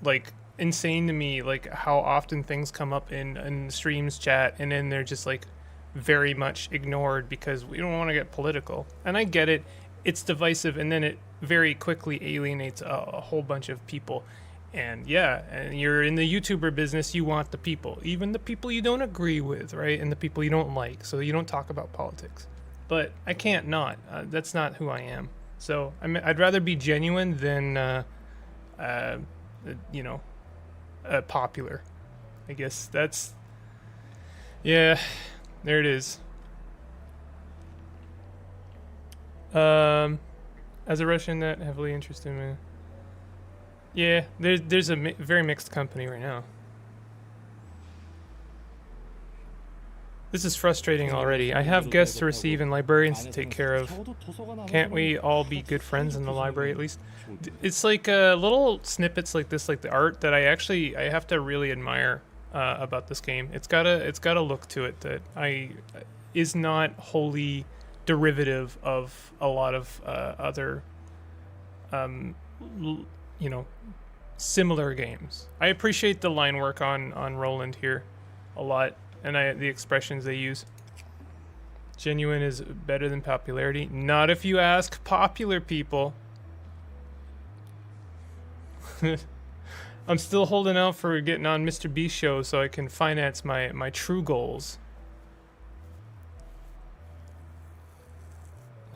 like insane to me, like how often things come up in streams chat and then they're just like very much ignored because we don't want to get political. And I get it, it's divisive, and then it very quickly alienates a whole bunch of people. And yeah, and you're in the YouTuber business, you want the people, even the people you don't agree with, right? And the people you don't like, so you don't talk about politics. But I can't not. That's not who I am. So I'd rather be genuine than, you know, popular. I guess that's, yeah, there it is. As a Russian that heavily interested in me. Yeah, there's a very mixed company right now. This is frustrating already. I have guests to receive and librarians to take care of. Can't we all be good friends in the library at least? It's like little snippets like this, like the art that I have to really admire about this game. It's got a look to it that is not wholly derivative of a lot of other you know, similar games. I appreciate the line work on Roland here a lot, and the expressions they use. Genuine is better than popularity. Not if you ask popular people. I'm still holding out for getting on Mr. Beast show so I can finance my true goals.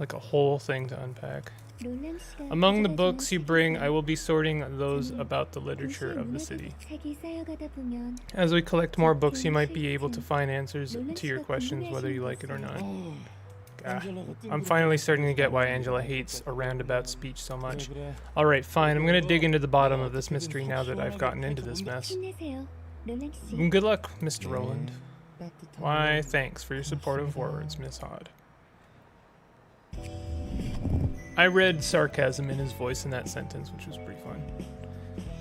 Like a whole thing to unpack. 롤람 씨가 Among the 가져다 books you 주는 bring, 책에서 I will be sorting those about the literature 도시의 of the 문화적 city. 책이 쌓여가다 보면 As we collect more books, you might be able to find answers to your questions, whether you like it or not. I'm finally starting to get why Angela hates a roundabout speech so much. 그래. Alright, fine. I'm gonna dig into the bottom of this mystery now that I've gotten into this mess. 힘내세요, 루나 씨. Good luck, Mr. Roland. 따뜻한 Why, thanks for your supportive words, Miss Hod. I read sarcasm in his voice in that sentence, which was pretty fun.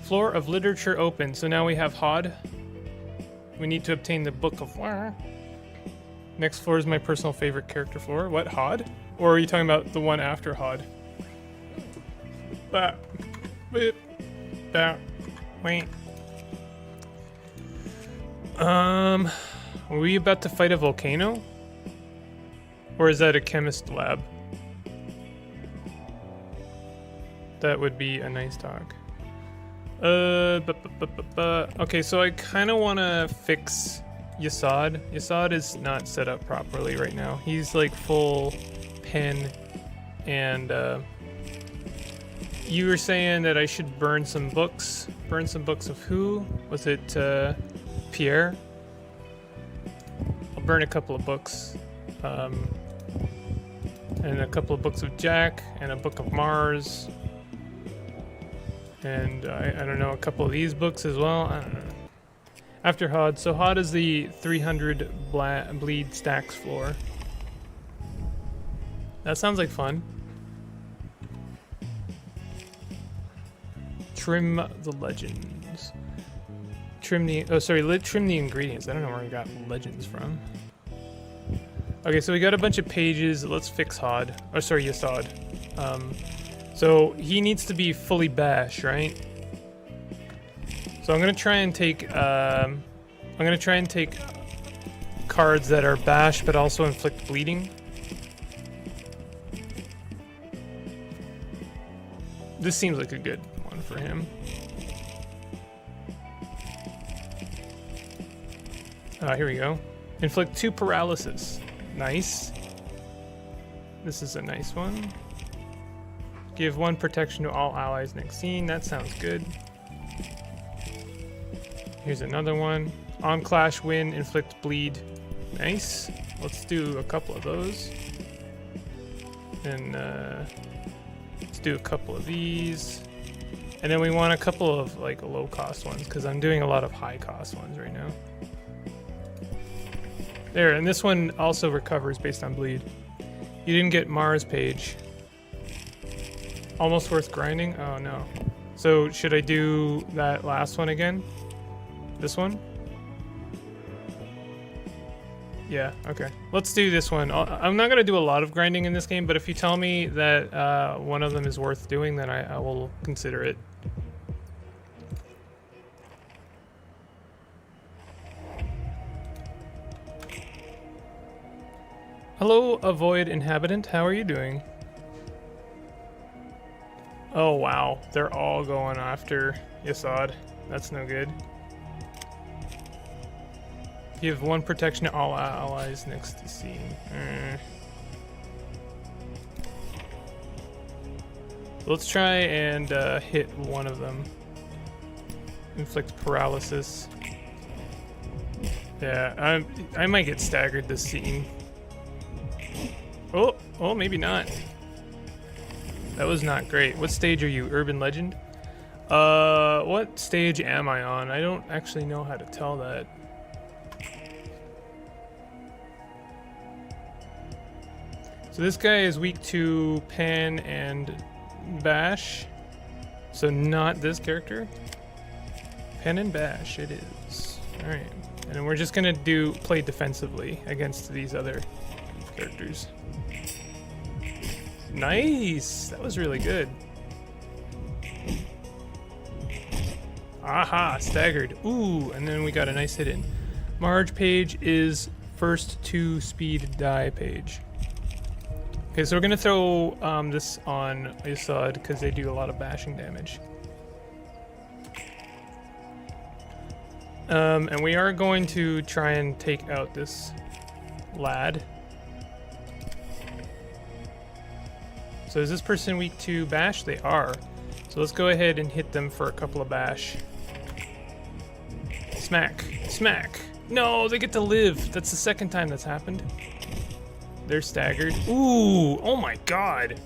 Floor of Literature open. So now we have Hod. We need to obtain the Book of War. Next floor is my personal favorite character floor. What, Hod? Or are you talking about the one after Hod? Bah. Beep. Bah. Wait. Are we about to fight a volcano? Or is that a chemist lab? That would be a nice talk. Okay, so I kind of want to fix Yasad. Yasad is not set up properly right now. He's like full pen, and you were saying that I should burn some books. Burn some books of who? Was it Pierre? I'll burn a couple of books. And a couple of books of Jack, and a book of Mars. And I don't know, a couple of these books as well. I don't know. After Hod. So Hod is the 300 bleed stacks floor. That sounds like fun. Trim the legends. Trim the trim the ingredients. I don't know where I got legends from. Okay, so we got a bunch of pages. Let's fix Hod. Oh, sorry, Yasad. So he needs to be fully bash, right? So I'm gonna try and take cards that are bash but also inflict bleeding. This seems like a good one for him. Here we go. Inflict 2 paralysis. Nice. This is a nice one. Give 1 protection to all allies next scene. That sounds good. Here's another one. On clash, win, inflict bleed. Nice. Let's do a couple of those. And let's do a couple of these. And then we want a couple of like low cost ones because I'm doing a lot of high cost ones right now. There, and this one also recovers based on bleed. You didn't get Mars page. Almost worth grinding? Oh no. So should I do that last one again? This one? Yeah, okay. Let's do this one. I'm not going to do a lot of grinding in this game, but if you tell me that one of them is worth doing, then I will consider it. Hello, Avoid Inhabitant. How are you doing? Oh, wow. They're all going after Yasad. That's no good. Give 1 protection to all allies next to scene. Let's try and hit one of them. Inflict paralysis. Yeah, I might get staggered this scene. Oh, maybe not. That was not great. What stage are you? Urban Legend? What stage am I on? I don't actually know how to tell that. So this guy is weak to Pan and Bash. So not this character. Pan and Bash it is. Alright. And then we're just gonna play defensively against these other characters. Nice! That was really good. Aha! Staggered. Ooh, and then we got a nice hit in. Marge page is first 2 speed die page. Okay, so we're gonna throw this on Yasad because they do a lot of bashing damage. And we are going to try and take out this lad. So is this person weak to bash? They are. So let's go ahead and hit them for a couple of bash. Smack. Smack. No, they get to live. That's the second time that's happened. They're staggered. Ooh, oh my god.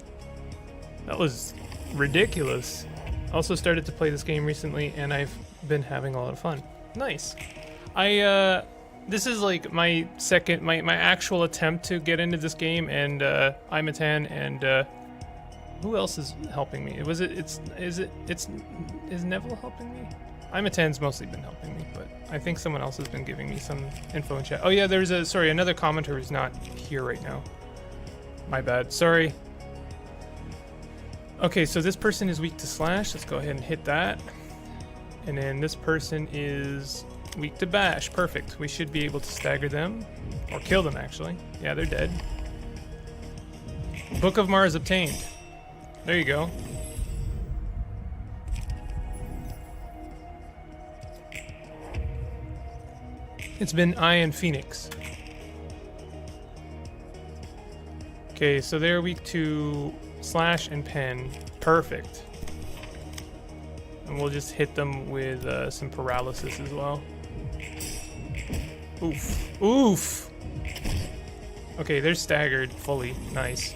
That was ridiculous. Also started to play this game recently and I've been having a lot of fun. Nice. This is like my actual attempt to get into this game, and I'm a 10, and who else is helping me? Is Neville helping me? I'm a 10's mostly been helping me, but I think someone else has been giving me some info in chat. Oh yeah, another commenter who's not here right now. My bad, sorry. Okay, so this person is weak to slash. Let's go ahead and hit that. And then this person is weak to bash. Perfect. We should be able to stagger them. Or kill them, actually. Yeah, they're dead. Book of Mars obtained. There you go. It's been I and Phoenix. Okay, so they're weak to slash and pen. Perfect. And we'll just hit them with some paralysis as well. Oof. Oof! Okay, they're staggered fully. Nice.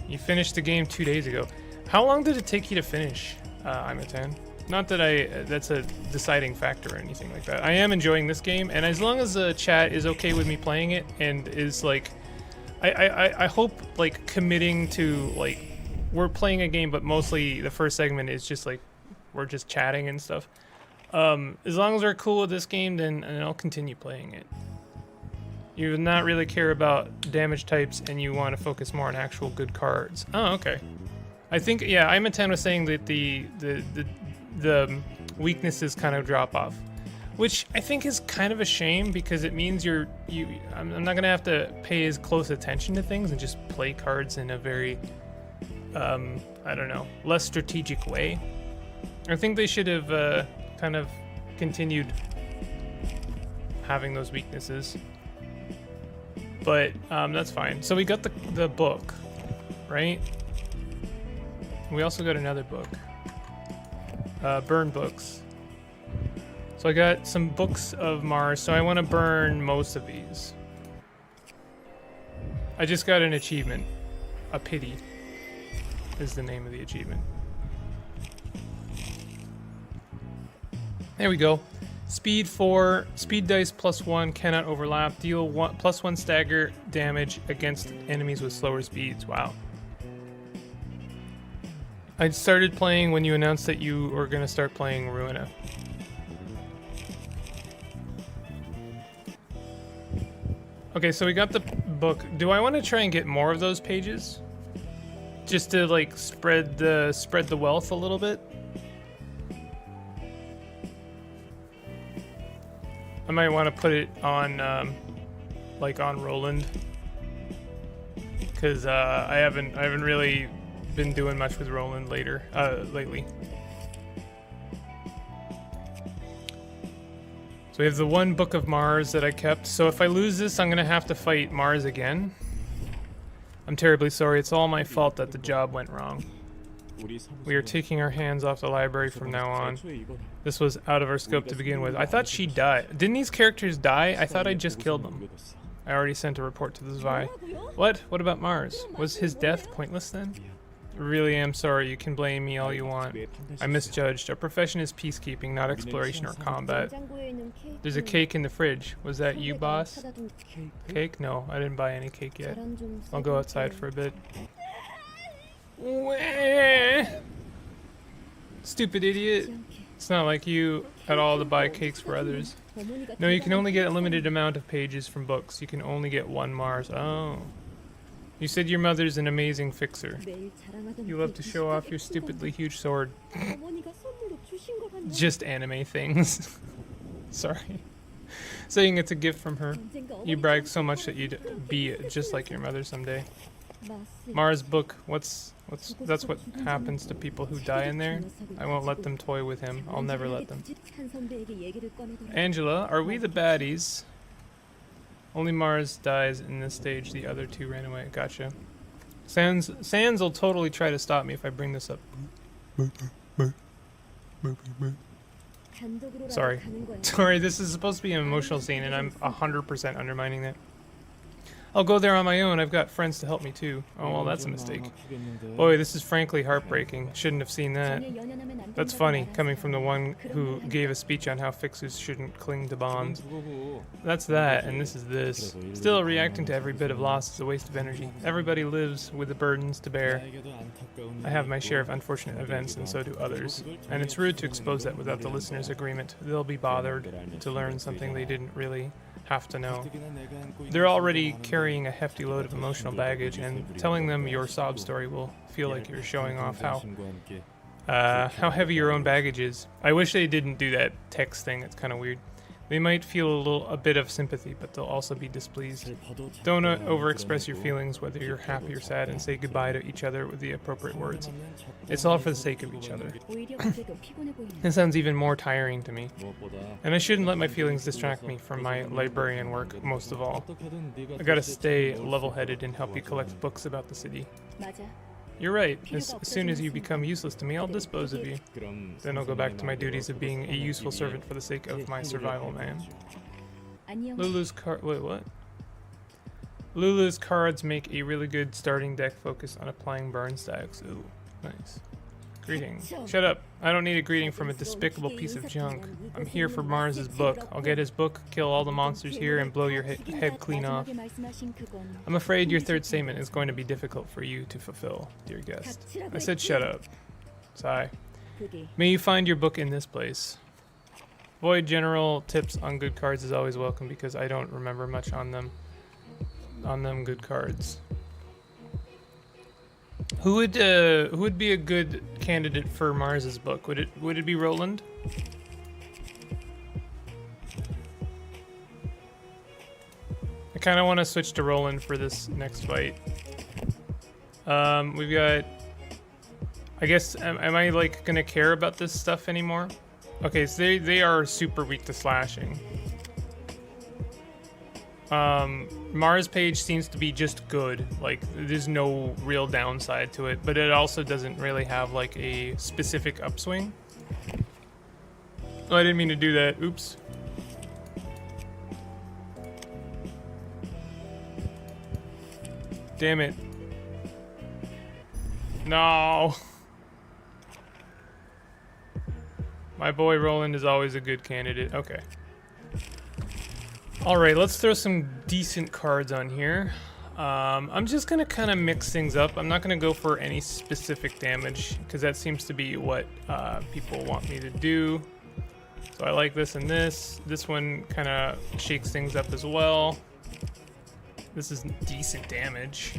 You finished the game 2 days ago. How long did it take you to finish? I'm a 10. Not that that's a deciding factor or anything like that. I am enjoying this game, and as long as the chat is okay with me playing it and is like, I hope like committing to like, we're playing a game, but mostly the first segment is just like, we're just chatting and stuff. As long as we're cool with this game, then I'll continue playing it. You would not really care about damage types, and you want to focus more on actual good cards. Oh, okay. I think, yeah, I'm a 10 was saying that the weaknesses kind of drop off, which I think is kind of a shame, because it means I'm not gonna have to pay as close attention to things and just play cards in a very, I don't know, less strategic way. I think they should have kind of continued having those weaknesses. But that's fine. So we got the book, right? We also got another book. Burn books. So I got some books of Mars, so I want to burn most of these. I just got an achievement. A pity is the name of the achievement. There we go. Speed 4, speed dice +1, cannot overlap, deal +1 stagger damage against enemies with slower speeds. Wow. I started playing when you announced that you were going to start playing Ruina. Okay, so we got the book. Do I want to try and get more of those pages? Just to like spread the wealth a little bit? I might want to put it on, like on Roland, because I haven't really been doing much with Roland lately. So we have the one book of Mars that I kept. So if I lose this, I'm gonna have to fight Mars again. I'm terribly sorry. It's all my fault that the job went wrong. We are taking our hands off the library from now on. This was out of our scope to begin with. I thought she died. Didn't these characters die? I thought I just killed them. I already sent a report to the Zvi. What? What about Mars? Was his death pointless then? I really am sorry. You can blame me all you want. I misjudged. Our profession is peacekeeping, not exploration or combat. There's a cake in the fridge. Was that you, boss? Cake? No, I didn't buy any cake yet. I'll go outside for a bit. Stupid idiot. It's not like you at all to buy cakes for others. No, you can only get a limited amount of pages from books. You can only get one Mars. Oh. You said your mother's an amazing fixer. You love to show off your stupidly huge sword. Just anime things. Sorry. Saying it's a gift from her. You brag so much that you'd be just like your mother someday. Mars book, that's what happens to people who die in there. I won't let them toy with him. I'll never let them. Angela, are we the baddies? Only Mars dies in this stage, the other two ran away. Gotcha. Sans will totally try to stop me if I bring this up. Sorry. Sorry, this is supposed to be an emotional scene and I'm 100% undermining that. I'll go there on my own. I've got friends to help me too. Oh, well, that's a mistake. Boy, this is frankly heartbreaking. Shouldn't have seen that. That's funny, coming from the one who gave a speech on how fixers shouldn't cling to bonds. That's that, and this is this. Still, reacting to every bit of loss is a waste of energy. Everybody lives with the burdens to bear. I have my share of unfortunate events, and so do others. And it's rude to expose that without the listener's agreement. They'll be bothered to learn something they didn't really have to know. They're already carrying a hefty load of emotional baggage, and telling them your sob story will feel like you're showing off how heavy your own baggage is. I wish they didn't do that text thing. It's kind of weird. They might feel a bit of sympathy, but they'll also be displeased. Don't overexpress your feelings, whether you're happy or sad, and say goodbye to each other with the appropriate words. It's all for the sake of each other. It sounds even more tiring to me. And I shouldn't let my feelings distract me from my librarian work, most of all. I gotta stay level-headed and help you collect books about the city. You're right. As soon as you become useless to me, I'll dispose of you. Then I'll go back to my duties of being a useful servant for the sake of my survival, man. Lulu's wait, what? Lulu's cards make a really good starting deck focused on applying burn stacks. Ooh, nice. Greeting. Shut up. I don't need a greeting from a despicable piece of junk. I'm here for Mars's book. I'll get his book, kill all the monsters here, and blow your head clean off. I'm afraid your third statement is going to be difficult for you to fulfill, dear guest. I said shut up. Sigh. May you find your book in this place. Void general tips on good cards is always welcome because I don't remember much on them. Good cards. Who would be a good candidate for Mars's book? Would it be Roland? I kind of want to switch to Roland for this next fight. We've got. I guess am I like gonna care about this stuff anymore? Okay, so they are super weak to slashing. Mars page seems to be just good. Like, there's no real downside to it, but it also doesn't really have like a specific upswing. Oh, I didn't mean to do that. Oops. Damn it. No. My boy Roland is always a good candidate. Okay. Alright, let's throw some decent cards on here. I'm just gonna kind of mix things up. I'm not gonna go for any specific damage, because that seems to be what people want me to do. So I like this and this. This one kind of shakes things up as well. This is decent damage.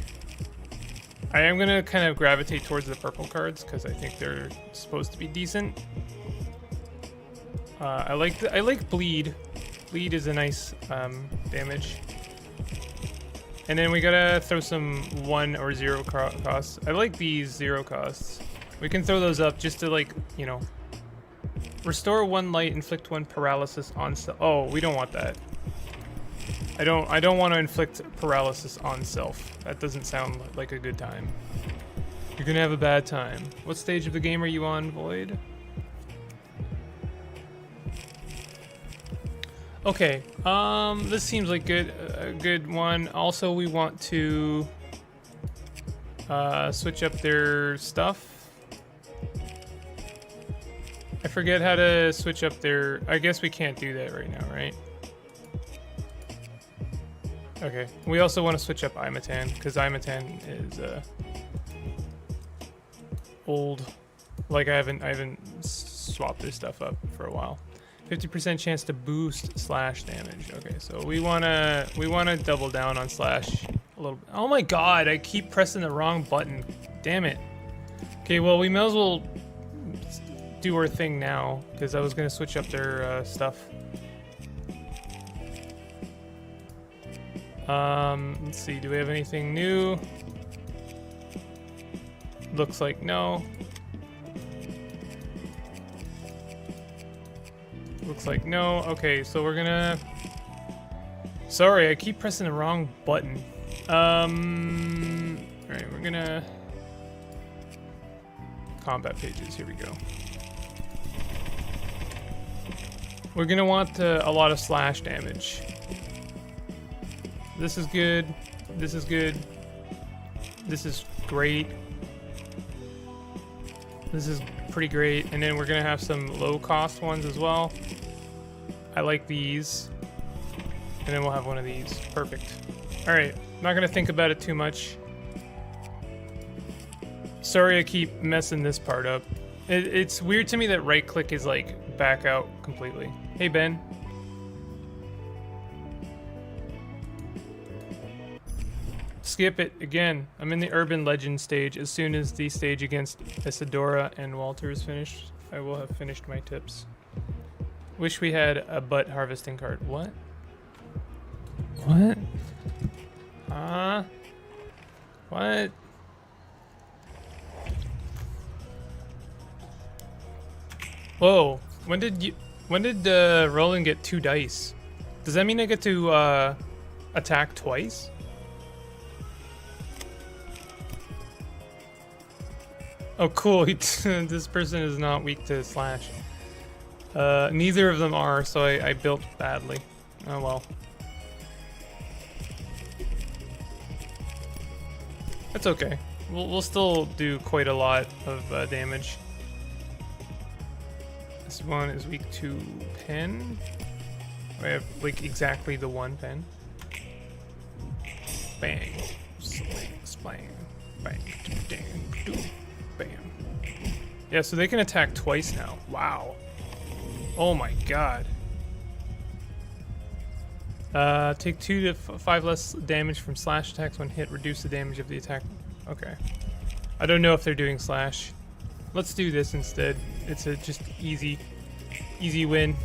I am gonna kind of gravitate towards the purple cards, because I think they're supposed to be decent. I like bleed. Bleed is a nice damage. And then we gotta throw some 1 or 0 costs. I like these 0 costs. We can throw those up just to, like, you know, restore 1 light, inflict 1 paralysis on self. Oh, we don't want that. I don't want to inflict paralysis on self. That doesn't sound like a good time. You're gonna have a bad time. What stage of the game are you on, Void? Okay, this seems like a good one. Also, we want to switch up their stuff. I forget how to switch up their... I guess we can't do that right now, right? Okay, we also want to switch up Imatan, because Imatan is old. Like, I haven't swapped their stuff up for a while. 50% chance to boost slash damage. Okay, so we wanna double down on slash a little bit. Oh my god, I keep pressing the wrong button. Damn it. Okay, well, we may as well do our thing now, because I was gonna switch up their stuff. Let's see, do we have anything new? Looks like no. Looks like no. Okay, so we're gonna... Sorry, I keep pressing the wrong button. Alright, we're gonna... Combat pages, here we go. We're gonna want a lot of slash damage. This is good. This is good. This is great. This is pretty great. And then we're gonna have some low cost ones as well. I like these. And then we'll have one of these. Perfect. Alright, not gonna think about it too much. Sorry I keep messing this part up. It's weird to me that right click is like back out completely. Hey Ben. Skip it again. I'm in the urban legend stage. As soon as the stage against Isadora and Walter is finished, I will have finished my tips. Wish we had a butt harvesting card. What? What? Huh? What? Whoa. When did Roland get 2 dice? Does that mean I get to attack twice? Oh, cool. This person is not weak to slash. Neither of them are, so I built badly. Oh well. That's okay. We'll still do quite a lot of damage. This one is weak to pen. I have like exactly the 1 pen. Bang. Splang. Bang. Bang. Bam. Yeah, so they can attack twice now. Wow. Oh my god. Take 2 to 5 less damage from slash attacks when hit. Reduce the damage of the attack. Okay. I don't know if they're doing slash. Let's do this instead. It's a just easy win.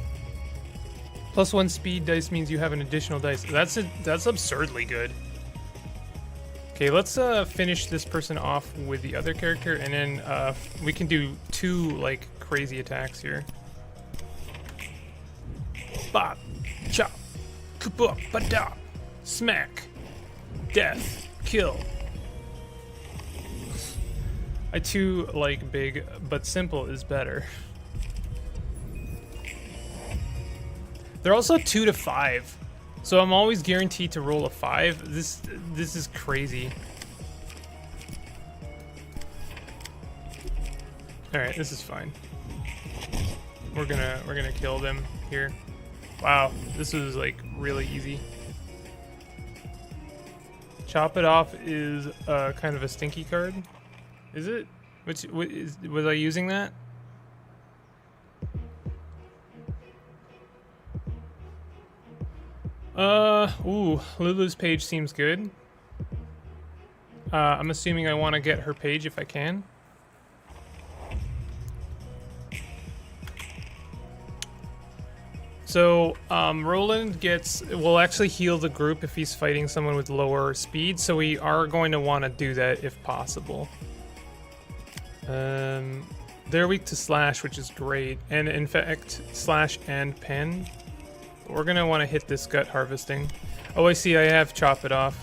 +1 speed dice means you have an additional dice. That's absurdly good. Okay, let's finish this person off with the other character, and then we can do 2 like crazy attacks here. Bop, chop, kaboom, badop, smack, death, kill. I too like big, but simple is better. They're also 2 to 5. So I'm always guaranteed to roll a 5. This is crazy. All right, this is fine. We're gonna kill them here. Wow, this was like really easy. Chop it off is kind of a stinky card. Is it? Was I using that? Ooh, Lulu's page seems good. I'm assuming I want to get her page if I can. So, Roland will actually heal the group if he's fighting someone with lower speed, so we are going to want to do that if possible. They're weak to slash, which is great, and in fact, slash and pen. We're gonna want to hit this gut harvesting. Oh, I see, I have chop it off.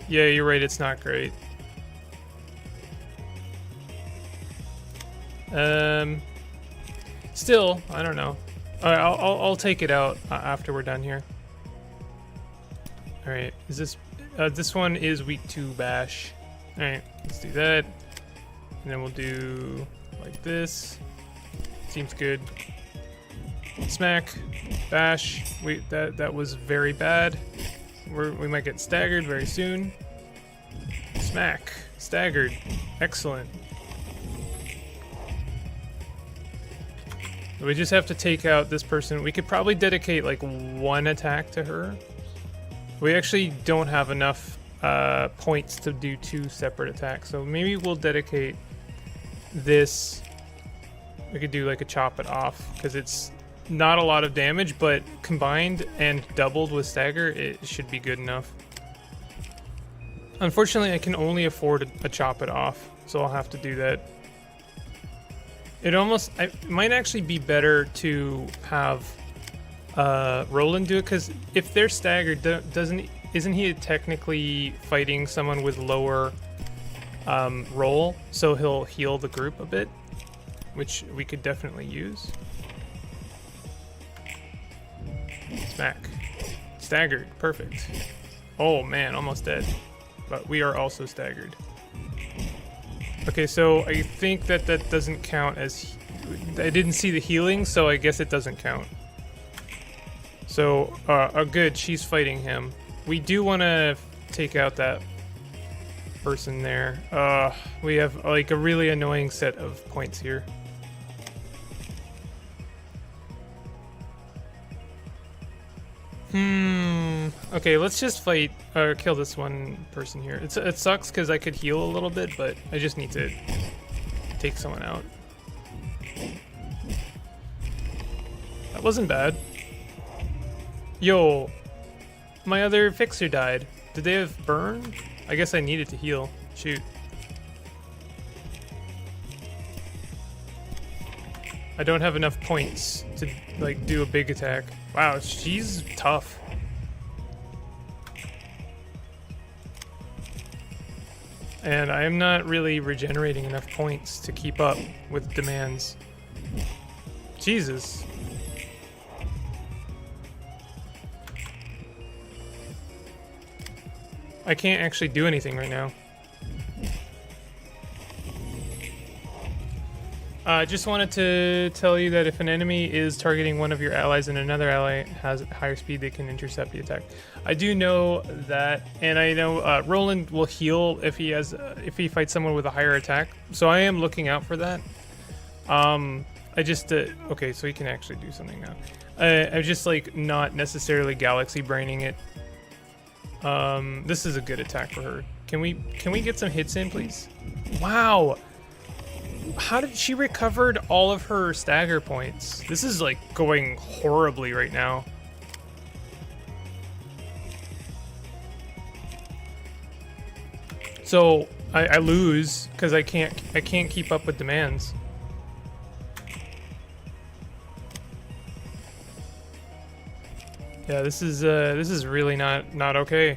Yeah, you're right, it's not great. Still, I don't know. Alright, I'll take it out after we're done here. Alright, is this one is weak to bash. Alright, let's do that. And then we'll do like this. Seems good. Smack, bash. That was very bad. We might get staggered very soon. Smack, staggered, excellent. We just have to take out this person. We could probably dedicate like 1 attack to her. We actually don't have enough points to do 2 separate attacks, so maybe we'll dedicate this. We could do like a chop it off because it's not a lot of damage, but combined and doubled with stagger, it should be good enough. Unfortunately, I can only afford a chop it off, so I'll have to do that. It might actually be better to have Roland do it, because if they're staggered, isn't he technically fighting someone with lower roll, so he'll heal the group a bit, which we could definitely use. Smack. Staggered. Perfect. Oh man, almost dead. But we are also staggered. Okay, so I think that that doesn't count as... I didn't see the healing, so I guess it doesn't count. So, good, she's fighting him. We do want to take out that person there. We have like a really annoying set of points here. Okay, let's just fight or kill this one person here. It sucks because I could heal a little bit, but I just need to take someone out. That wasn't bad. Yo, my other fixer died. Did they have burn? I guess I needed to heal. Shoot. I don't have enough points to like do a big attack. Wow, she's tough. And I am not really regenerating enough points to keep up with demands. Jesus. I can't actually do anything right now. I just wanted to tell you that if an enemy is targeting one of your allies and another ally has higher speed, they can intercept the attack. I do know that, and I know Roland will heal if he fights someone with a higher attack. So I am looking out for that. I just okay, so he can actually do something now. I'm just like not necessarily galaxy braining it. This is a good attack for her. Can we get some hits in, please? Wow. How did she recovered all of her stagger points? This is like going horribly right now. So I lose because I can't keep up with demands. Yeah, this is really not okay.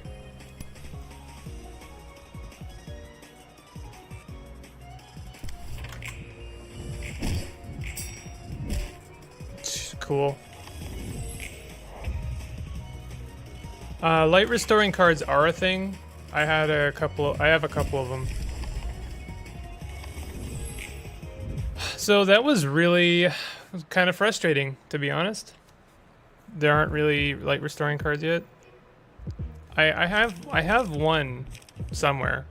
Cool. Light restoring cards are a thing. I have a couple of them. So that was really kind of frustrating, to be honest. There aren't really light restoring cards yet. I have one somewhere.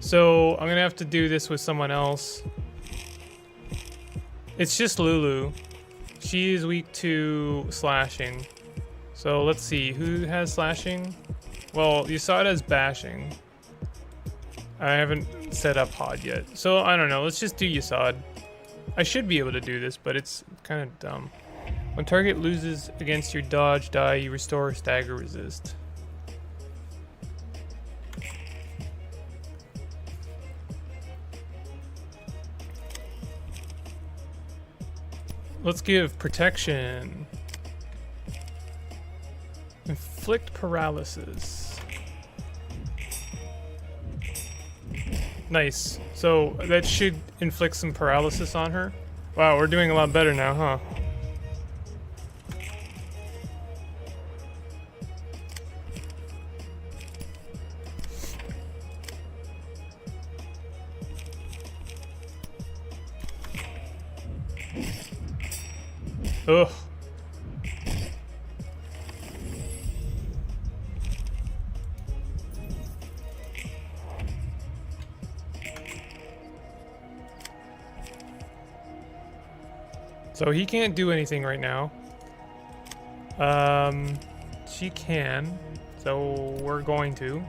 So I'm gonna have to do this with someone else. It's just Lulu. She is weak to slashing. So let's see, who has slashing? Well, you saw it as bashing. I haven't set up Hod yet. So I don't know, let's just do Yasad. I should be able to do this, but it's kind of dumb. When target loses against your dodge die, you restore stagger resist. Let's give protection. Inflict paralysis. Nice. So that should inflict some paralysis on her. Wow, we're doing a lot better now, huh? Ugh. So he can't do anything right now. She can. So we're going to.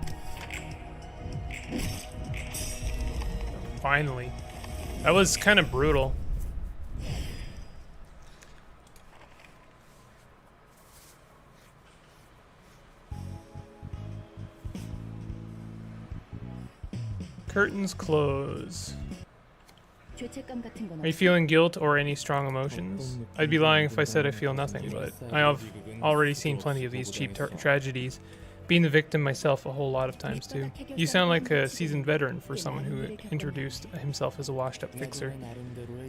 Finally. That was kind of brutal. Curtains close. Are you feeling guilt or any strong emotions? I'd be lying if I said I feel nothing, but I have already seen plenty of these cheap tragedies. Being the victim myself a whole lot of times too. You sound like a seasoned veteran for someone who introduced himself as a washed-up fixer.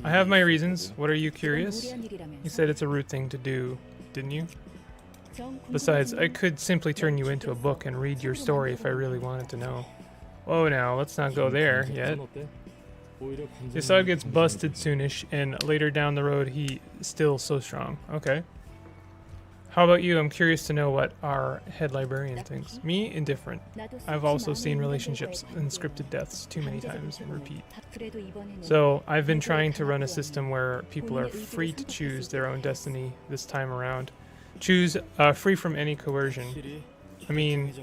I have my reasons. What, are you curious? You said it's a rude thing to do. didn't you? Besides, I could simply turn you into a book and read your story if I really wanted to know. Whoa now, let's not go there yet. Yasad gets busted soonish, and later down the road he still so strong. Okay. How about you? I'm curious to know what our head librarian thinks. Me, indifferent. I've also seen relationships and scripted deaths too many times and repeat. So I've been trying to run a system where people are free to choose their own destiny this time around. Choose free from any coercion. I mean,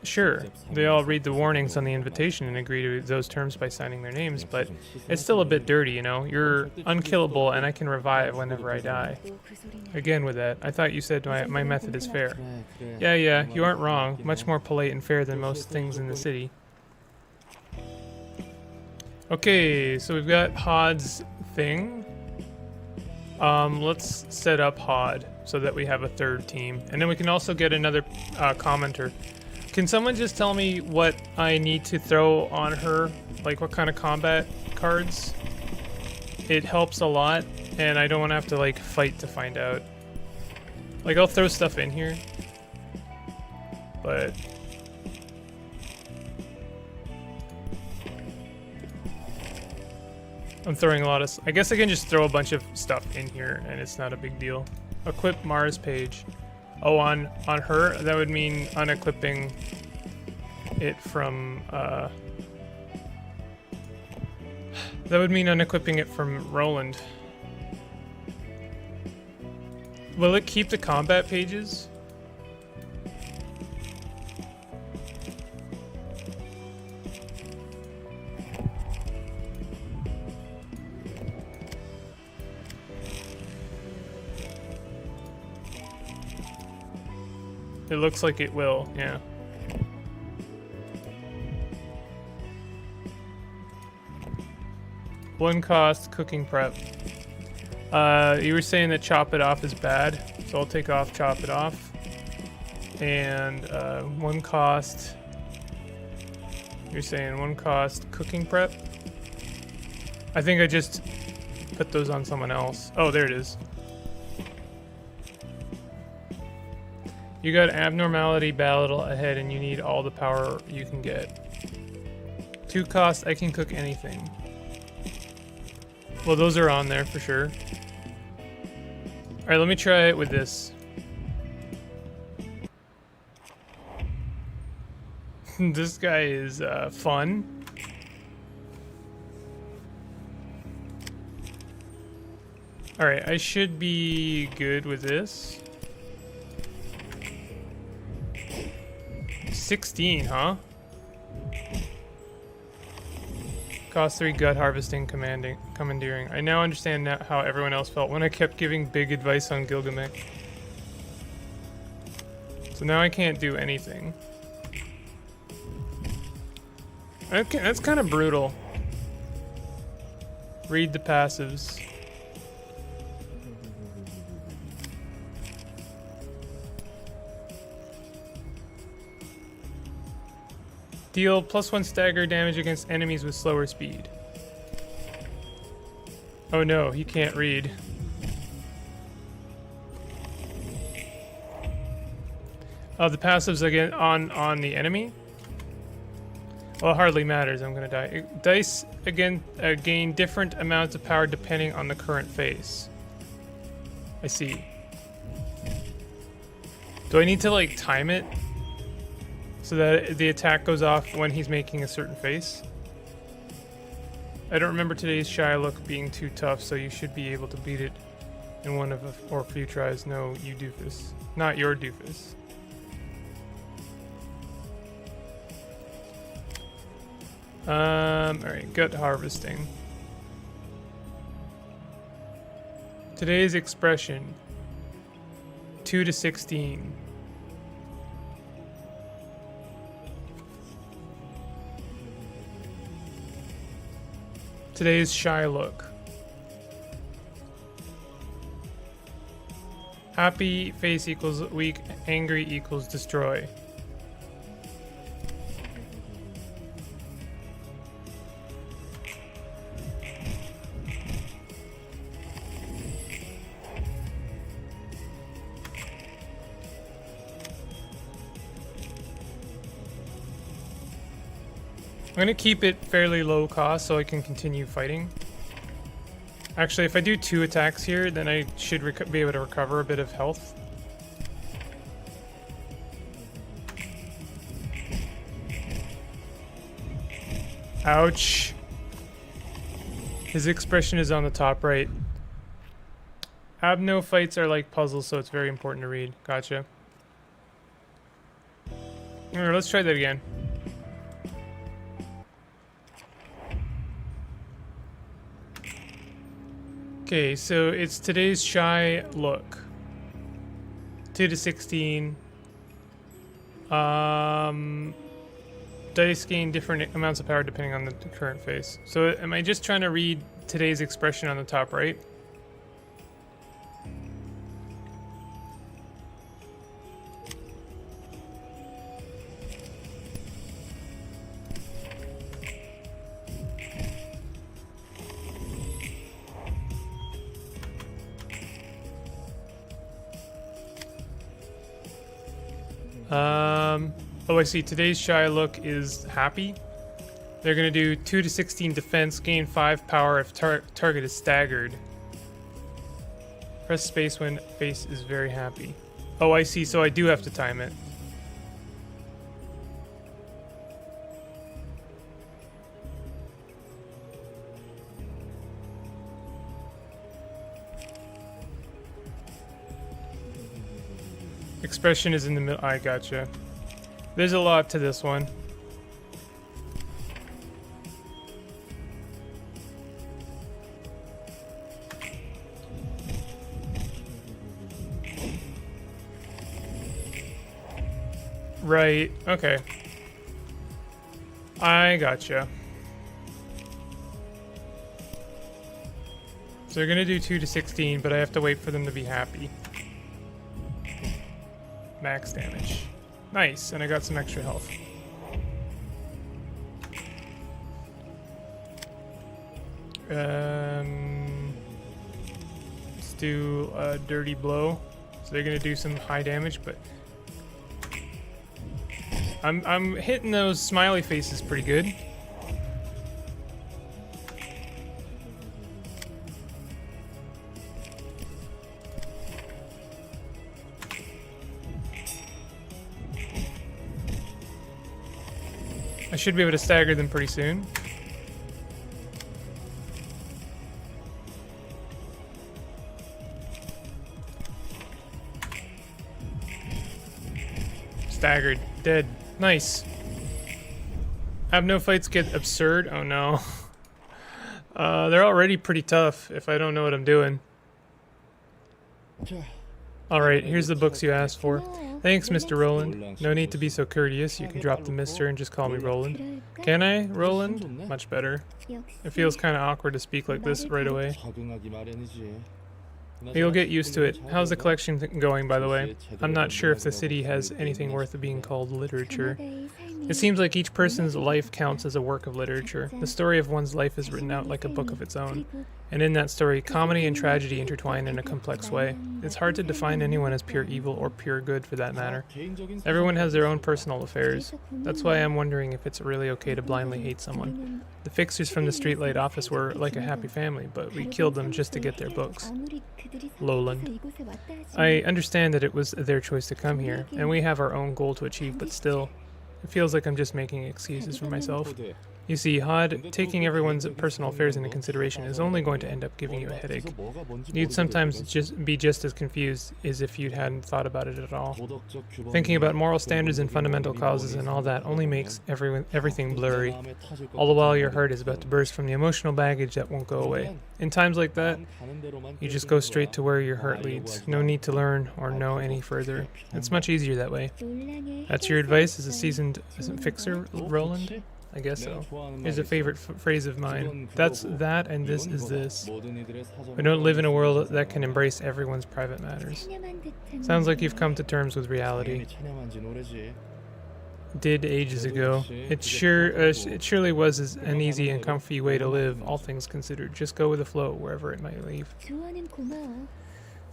sure, they all read the warnings on the invitation and agree to those terms by signing their names, but it's still a bit dirty, you know? You're unkillable and I can revive whenever I die. Again with that, I thought you said my method is fair. Yeah, you aren't wrong. Much more polite and fair than most things in the city. Okay, so we've got Hod's thing. Let's set up Hod so that we have a third team. And then we can also get another commenter. Can someone just tell me what I need to throw on her? Like what kind of combat cards? It helps a lot, and I don't want to have to like fight to find out. Like I'll throw stuff in here, but I'm throwing a lot of... I guess I can just throw a bunch of stuff in here and it's not a big deal. Equip Mars page. Oh, on her? That would mean unequipping it from... that would mean unequipping it from Roland. Will it keep the combat pages? It looks like it will, yeah. One cost, cooking prep. You were saying that chop it off is bad, so I'll take off chop it off. And one cost, you're saying one cost, cooking prep? I think I just put those on someone else. Oh, there it is. You got abnormality battle ahead and you need all the power you can get. 2 cost, I can cook anything. Well, those are on there for sure. Alright, let me try it with this. This guy is fun. Alright, I should be good with this. 16, huh? Cost 3 gut harvesting commandeering. I now understand how everyone else felt when I kept giving big advice on Gilgamesh. So now I can't do anything. Okay, that's kind of brutal. Read the passives. Deal +1 stagger damage against enemies with slower speed. Oh no, he can't read. Oh, the passives again on the enemy? Well, it hardly matters. I'm gonna die. Dice again gain different amounts of power depending on the current phase. I see. Do I need to like time it so that the attack goes off when he's making a certain face? I don't remember today's shy look being too tough, so you should be able to beat it in one of or a few tries. No, you doofus. Not your doofus. Alright, gut harvesting. Today's expression 2 to 16. Today's shy look. Happy face equals weak, angry equals destroy. gonna keep it fairly low cost so I can continue fighting. Actually, if I do 2 attacks here, then I should be able to recover a bit of health. Ouch. His expression is on the top right. Abno fights are like puzzles, so it's very important to read. Gotcha. Alright, let's try that again. Okay, so it's today's shy look. 2 to 16. Dice gain different amounts of power depending on the current face. So am I just trying to read today's expression on the top right? Oh, I see. Today's shy look is happy. They're gonna do 2 to 16 defense, gain 5 power if target is staggered. Press space when face is very happy. Oh, I see. So I do have to time it. Expression is in the middle. I gotcha. There's a lot to this one. Right. Okay. I gotcha. So they're gonna do 2 to 16, but I have to wait for them to be happy. Max damage. Nice, and I got some extra health. Let's do a dirty blow. So they're gonna do some high damage, but I'm hitting those smiley faces pretty good. I should be able to stagger them pretty soon. Staggered. Dead. Nice. Have no fights get absurd? Oh no. They're already pretty tough if I don't know what I'm doing. Alright, here's the books you asked for. Thanks, Mr. Roland. No need to be so courteous. You can drop the mister and just call me Roland. Can I, Roland? Much better. It feels kind of awkward to speak like this right away. You'll get used to it. How's the collection going, by the way? I'm not sure if the city has anything worth being called literature. It seems like each person's life counts as a work of literature. The story of one's life is written out like a book of its own. And in that story, comedy and tragedy intertwine in a complex way. It's hard to define anyone as pure evil or pure good for that matter. Everyone has their own personal affairs. That's why I'm wondering if it's really okay to blindly hate someone. The fixers from the streetlight office were like a happy family, but we killed them just to get their books. Lowland. I understand that it was their choice to come here, and we have our own goal to achieve, but still, it feels like I'm just making excuses for myself. You see, Hod, taking everyone's personal affairs into consideration is only going to end up giving you a headache. You'd sometimes be just as confused as if you hadn't thought about it at all. Thinking about moral standards and fundamental causes and all that only makes everything blurry. All the while your heart is about to burst from the emotional baggage that won't go away. In times like that, you just go straight to where your heart leads. No need to learn or know any further. It's much easier that way. That's your advice as a seasoned fixer, Roland? I guess so. Here's a favorite phrase of mine. That's that and this is this. We don't live in a world that can embrace everyone's private matters. Sounds like you've come to terms with reality. Did ages ago. It surely was an easy and comfy way to live, all things considered. Just go with the flow wherever it might lead.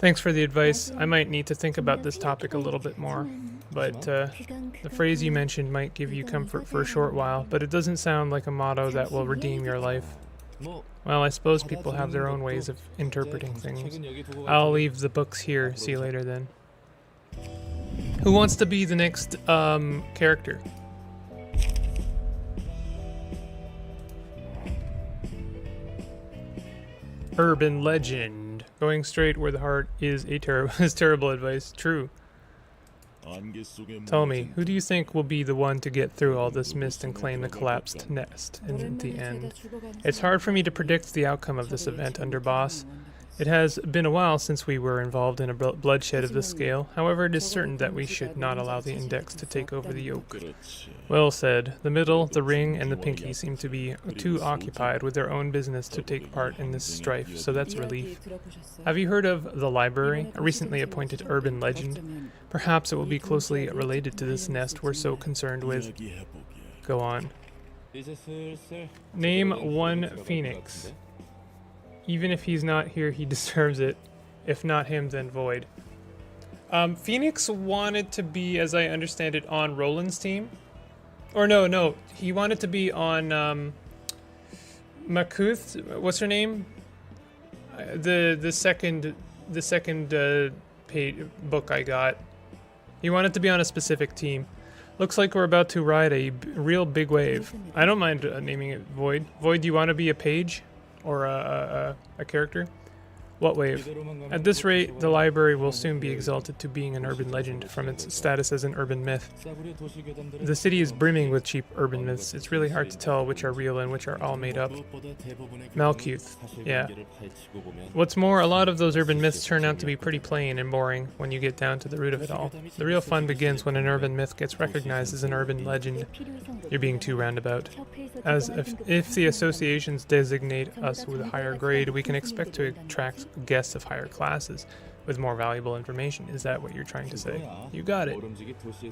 Thanks for the advice. I might need to think about this topic a little bit more, but the phrase you mentioned might give you comfort for a short while, but it doesn't sound like a motto that will redeem your life. 뭐 Well, I suppose people have their own ways of interpreting things. I'll leave the books here. See you later then. Who wants to be the next character? Urban legend. Going straight where the heart is is terrible advice. True. Tell me, who do you think will be the one to get through all this mist and claim the collapsed nest in the end? It's hard for me to predict the outcome of this event, Underboss. It has been a while since we were involved in a bloodshed of this scale. However, it is certain that we should not allow the index to take over the yoke. Well said. The middle, the ring, and the pinky seem to be too occupied with their own business to take part in this strife, so that's relief. Have you heard of the library, a recently appointed urban legend? Perhaps it will be closely related to this nest we're so concerned with. Go on. 이제 슬슬 Name one phoenix. Even if he's not here, he deserves it. If not him, then Void. Phoenix wanted to be, as I understand it, on Roland's team. Or no, he wanted to be on Makuth. What's her name? The second book I got. He wanted to be on a specific team. Looks like we're about to ride a real big wave. I don't mind naming it Void. Void, do you want to be a page? Or a character? What wave? At this rate, the library will soon be exalted to being an urban legend from its status as an urban myth. The city is brimming with cheap urban myths. It's really hard to tell which are real and which are all made up. Malkuth. Yeah. What's more, a lot of those urban myths turn out to be pretty plain and boring when you get down to the root of it all. The real fun begins when an urban myth gets recognized as an urban legend. You're being too roundabout. As if the associations designate us with a higher grade, we can expect to attract guests of higher classes with more valuable information. Is that what you're trying to say? You got it.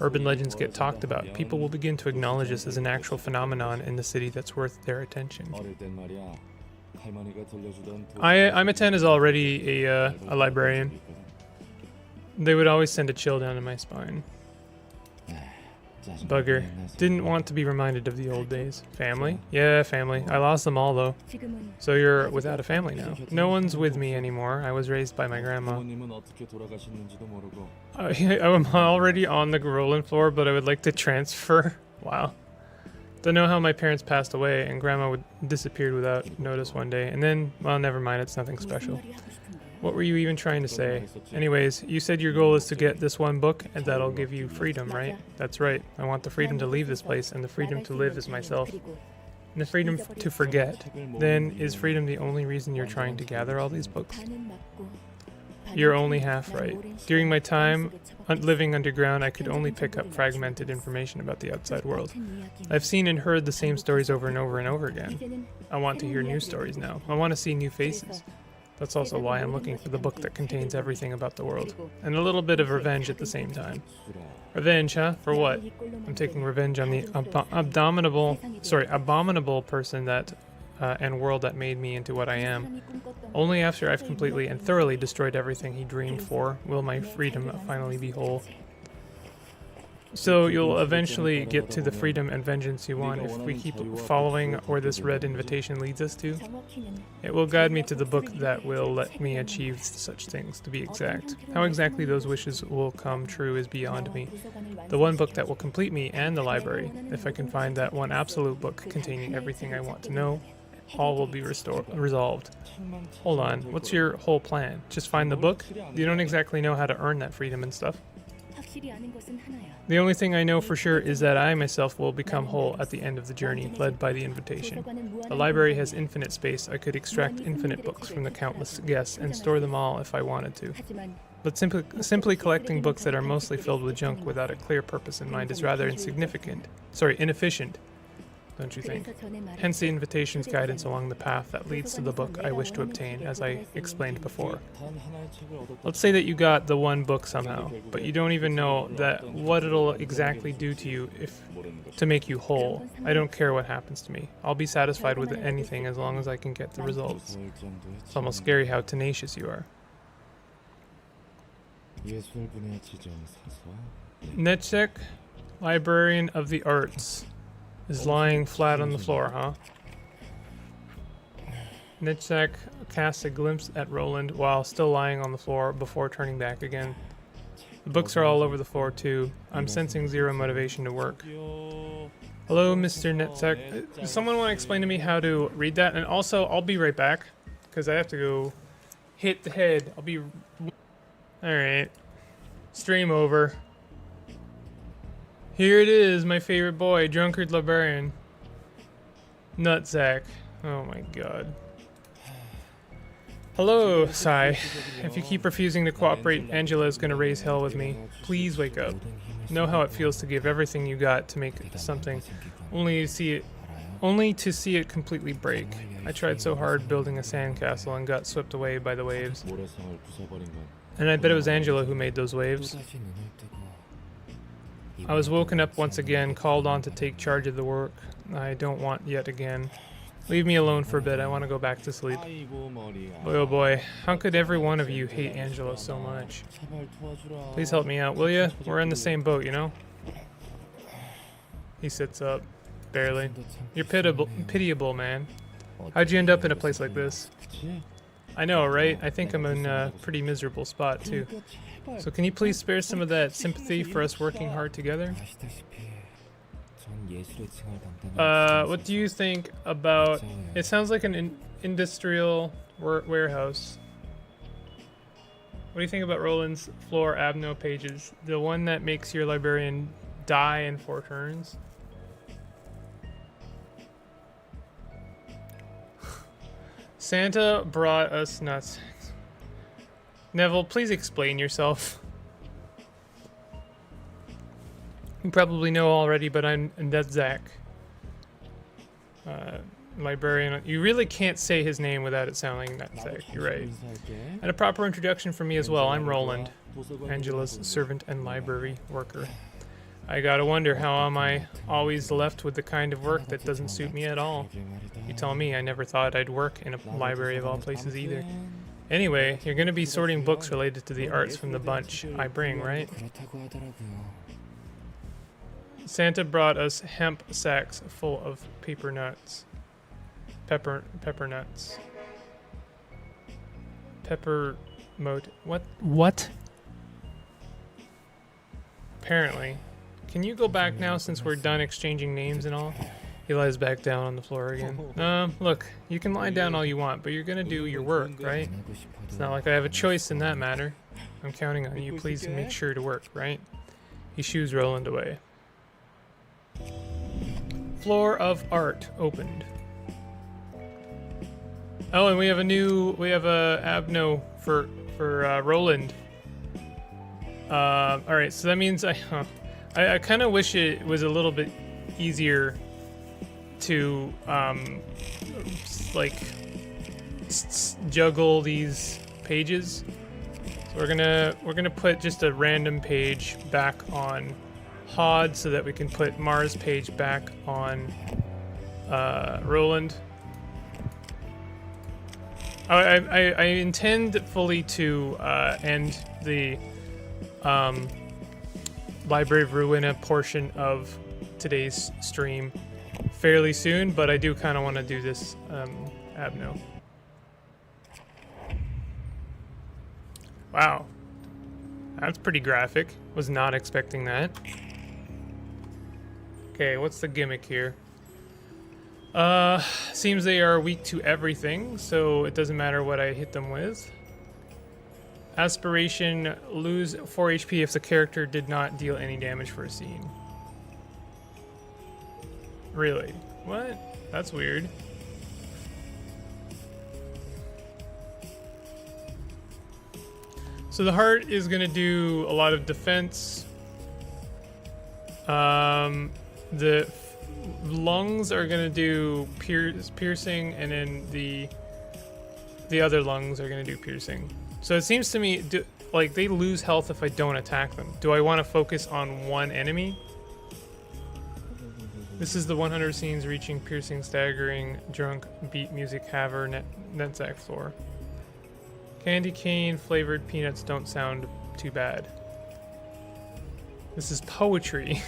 Urban legends get talked about. People will begin to acknowledge this as an actual phenomenon in the city that's worth their attention. 어릴 땐 말이야. 할머니가 들려주던 I'm a 10 is already a librarian. They would always send a chill down in my spine. Bugger. Didn't want to be reminded of the old days. Family? Yeah, family. I lost them all though. So you're without a family now. No one's with me anymore. I was raised by my grandma. 부모님은 어떻게 돌아가셨는지도 모르고 I'm already on the rolling floor, but I would like to transfer. Wow. Don't know how my parents passed away, and grandma disappeared without notice one day. And then, well, never mind, it's nothing special. What were you even trying to say? Anyways, you said your goal is to get this one book, and that'll give you freedom, right? That's right. I want the freedom to leave this place, and the freedom to live as myself. And the freedom to forget. Then, is freedom the only reason you're trying to gather all these books? You're only half right. During my time living underground, I could only pick up fragmented information about the outside world. I've seen and heard the same stories over and over and over again. I want to hear new stories now. I want to see new faces. That's also why I'm looking for the book that contains everything about the world. And a little bit of revenge at the same time. Revenge, huh? For what? I'm taking revenge on the abominable person that and world that made me into what I am. Only after I've completely and thoroughly destroyed everything he dreamed for will my freedom finally be whole. So you'll eventually get to the freedom and vengeance you want if we keep following where this red invitation leads us to. It will guide me to the book that will let me achieve such things, to be exact. How exactly those wishes will come true is beyond me. The one book that will complete me and the library, if I can find that one absolute book containing everything I want to know, all will be resolved. Hold on, what's your whole plan? Just find the book? You don't exactly know how to earn that freedom and stuff. The only thing I know for sure is that I myself will become whole at the end of the journey, led by the invitation. The library has infinite space. I could extract infinite books from the countless guests and store them all if I wanted to. But simply collecting books that are mostly filled with junk without a clear purpose in mind is rather inefficient, don't you think? Hence the invitation's guidance along the path that leads to the book I wish to obtain, as I explained before. Let's say that you got the one book somehow, but you don't even know that what it'll exactly do to you to make you whole. I don't care what happens to me. I'll be satisfied with anything as long as I can get the results. It's almost scary how tenacious you are. 예술 분야 지정 사서 Netsek, Librarian of the Arts, is lying flat on the floor, huh? Netsek casts a glimpse at Roland while still lying on the floor before turning back again. The books are all over the floor too. I'm sensing zero motivation to work. Hello, Mr. Netsek. Does someone want to explain to me how to read that? And also, I'll be right back because I have to go hit the head. I'll be... Alright. Stream over. Here it is, my favorite boy, Drunkard Librarian. Nutsack. Oh my god. Hello, Sai. If you keep refusing to cooperate, Angela is gonna raise hell with me. Please wake up. Know how it feels to give everything you got to make something, only to see it completely break. I tried so hard building a sandcastle and got swept away by the waves. 모래성을 부숴버린 건 And I bet it was Angela who made those waves. 또다시 눈을 뜨고 I was woken up once again, called on to take charge of the work. I don't want yet again. Leave me alone for a bit, I want to go back to sleep. 아이고 머리야. Boy oh boy, how could every one of you hate Angela so much? 제발 도와주라. Please help me out, will ya? We're in the same boat, you know? He sits up. Barely. You're pitiable, man. How'd you end up in a place like this? 그치? I know, right? I think I'm in a pretty miserable spot, too. 그러니까 제발. So can you please spare some of that sympathy for us working hard together? 아시다시피 전 예술의 층을 담당하는 What do you think about... It sounds like an industrial warehouse. What do you think about Roland's floor Abno pages? The one that makes your librarian die in 4 turns? Santa brought us nuts. Neville, please explain yourself. You probably know already, but that's Zach. Librarian. You really can't say his name without it sounding that Zach. You're right. 인사할게. And a proper introduction for me as well. I'm Roland, Angela's servant and library worker. I gotta wonder, how am I always left with the kind of work that doesn't suit me at all? You tell me, I never thought I'd work in a library of all places either. Anyway, you're gonna be sorting books related to the arts from the bunch I bring, right? 그렇다고 하더라고요. Santa brought us hemp sacks full of paper nuts. Pepper nuts. Pepper moat. What? Apparently. Can you go back now since we're done exchanging names and all? He lies back down on the floor again. Look, you can lie down all you want, but you're gonna do your work, right? 지내고 싶어도 It's not like I have a choice in that matter. I'm counting on you. Please make sure to work, right? He shoos Roland away. Floor of Art opened. Oh, and we have a Abno for Roland. All right, so that means I kind of wish it was a little bit easier to like juggle these pages. So we're gonna put just a random page back on Hod so that we can put Mars page back on Roland. I intend fully to end the Library of Ruina portion of today's stream fairly soon, but I do kind of want to do this Abno. Wow, that's pretty graphic. Was not expecting that. Okay, what's the gimmick here? Seems they are weak to everything, so it doesn't matter what I hit them with. Aspiration, lose 4 HP if the character did not deal any damage for a scene. Really? What? That's weird. So the heart is gonna do a lot of defense. The lungs are gonna do piercing, and then the other lungs are gonna do piercing. So it seems to me like they lose health if I don't attack them. Do I want to focus on one enemy? This is the 100 scenes reaching piercing, staggering, drunk, beat music, haver, Netzack floor. Candy cane flavored peanuts don't sound too bad. This is poetry.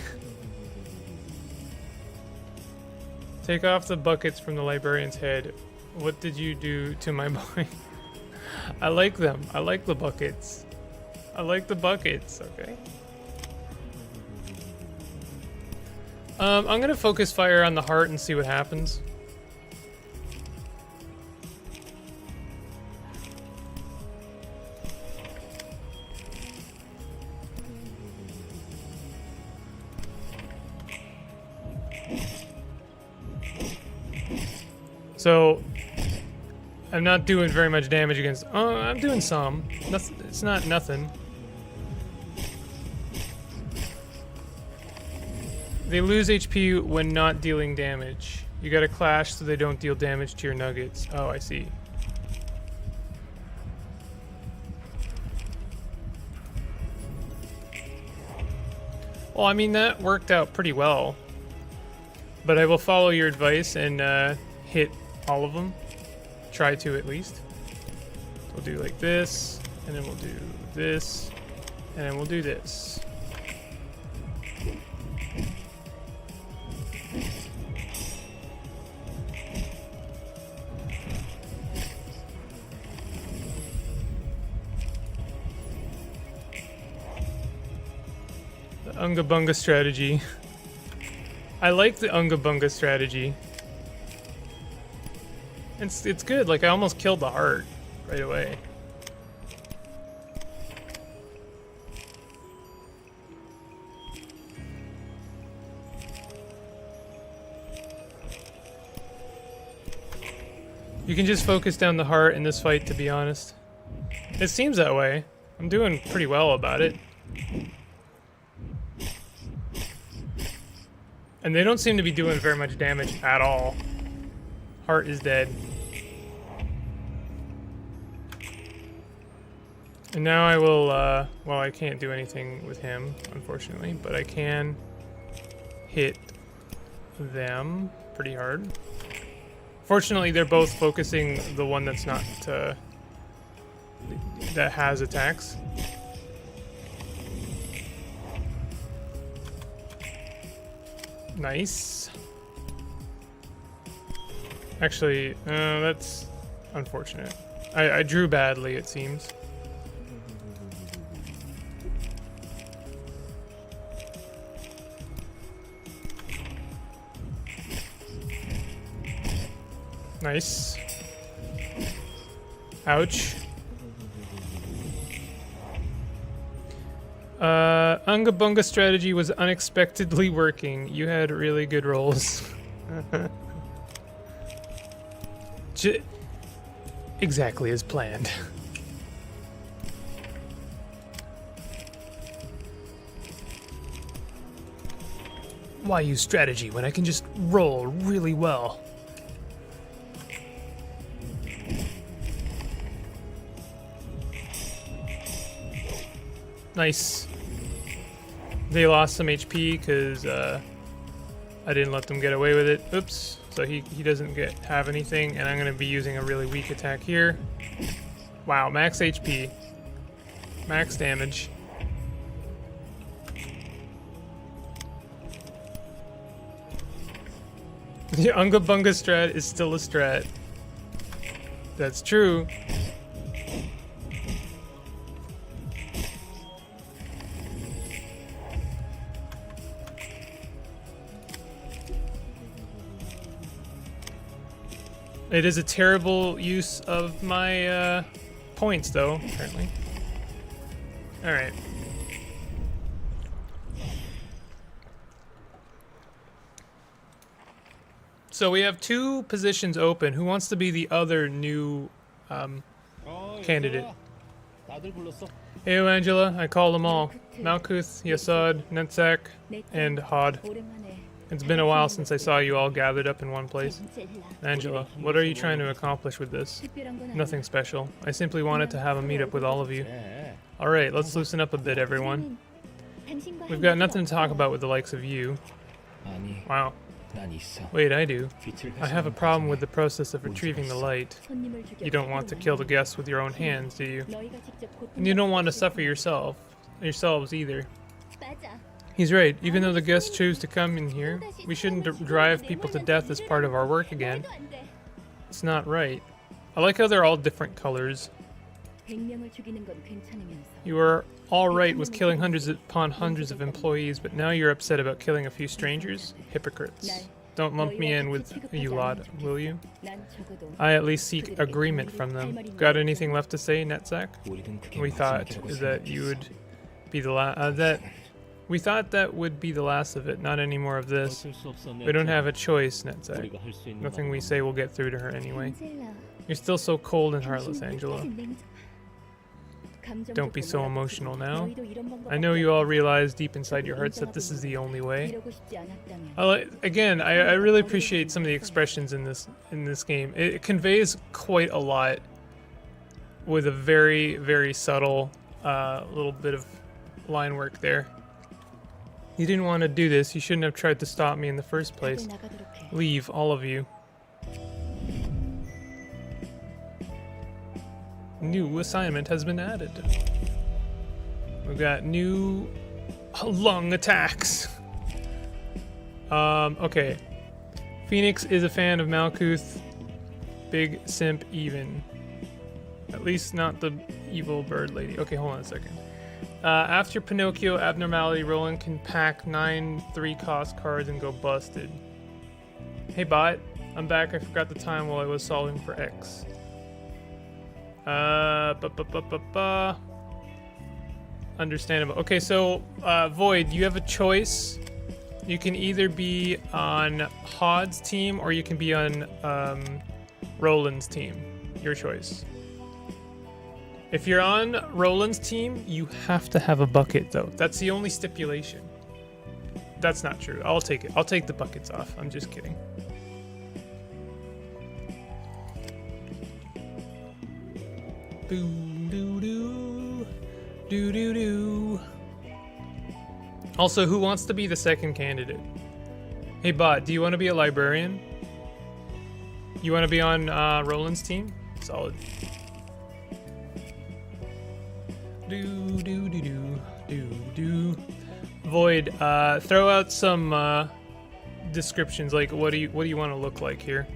Take off the buckets from the librarian's head. What did you do to my boy? I like them. I like the buckets. I like the buckets, okay? I'm gonna focus fire on the heart and see what happens. So, I'm not doing very much damage against... Oh, I'm doing some. It's not nothing. They lose HP when not dealing damage. You gotta clash so they don't deal damage to your nuggets. Oh, I see. Well, I mean, that worked out pretty well. But I will follow your advice and hit all of them. Try to, at least. We'll do like this, and then we'll do this, and then we'll do this. The Unga Bunga strategy. I like the Unga Bunga strategy. It's good, like I almost killed the heart right away. You can just focus down the heart in this fight, to be honest. It seems that way. I'm doing pretty well about it. And they don't seem to be doing very much damage at all. Heart is dead. And now I will, well, I can't do anything with him, unfortunately, but I can hit them pretty hard. Fortunately, they're both focusing the one that's not, that has attacks. Nice. Actually, that's unfortunate. I drew badly, it seems. Nice. Ouch. Unga Bunga strategy was unexpectedly working. You had really good rolls. Exactly as planned. Why use strategy when I can just roll really well? Nice. They lost some HP because I didn't let them get away with it. Oops. So he doesn't have anything, and I'm going to be using a really weak attack here. Wow, max HP. Max damage. The Unga Bunga strat is still a strat. That's true. It is a terrible use of my points, though, apparently. Alright. So we have two positions open. Who wants to be the other new candidate? Hey, Angela. I called them all. Malkuth, Yasad, Netzak, and Hod. It's been a while since I saw you all gathered up in one place. Angela, what are you trying to accomplish with this? Nothing special. I simply wanted to have a meetup with all of you. Alright, let's loosen up a bit, everyone. We've got nothing to talk about with the likes of you. Wow. 난 있어. Wait, I do. 빛을 I have a 회수하는 problem 과정에 with the process of retrieving the light. You don't want to kill the guests with your own hands, do you? And you don't want to suffer yourselves either. He's right. Even though the guests choose to come in here, we shouldn't drive people to death as part of our work again. It's not right. I like how they're all different colors. You were all right with killing hundreds upon hundreds of employees, but now you're upset about killing a few strangers? Hypocrites. Don't lump me in with you lot, will you? I at least seek agreement from them. Got anything left to say, Netzak? 우리는 그게 We thought 맞은 that you would be the we thought that would be the last of it, not any more of this. We don't have a choice, Netzak. Nothing we say will get through to her anyway. You're still so cold and heartless, Angela. Don't be so emotional now. I know you all realize deep inside your hearts that this is the only way. Again, I really appreciate some of the expressions in this game. It conveys quite a lot with a very, very subtle little bit of line work there. You didn't want to do this. You shouldn't have tried to stop me in the first place. Leave, all of you. New assignment has been added. We've got new lung attacks. Okay. Phoenix is a fan of Malkuth. Big simp even. At least not the evil bird lady. Okay, hold on a second. After Pinocchio abnormality, Roland can pack 9 3-cost cards and go busted. Hey bot, I'm back. I forgot the time while I was solving for X. Understandable. Okay, so Void, you have a choice. You can either be on Hod's team or you can be on Roland's team. Your choice. If you're on Roland's team, you have to have a bucket, though. That's the only stipulation. That's not true. I'll take it. I'll take the buckets off. I'm just kidding. Boom, doo doo, doo doo doo. Also, who wants to be the second candidate? Hey, bot, do you want to be a librarian? You want to be on Roland's team? Solid. Do do do do do do. Void, throw out some descriptions. Like, what do you want to look like here?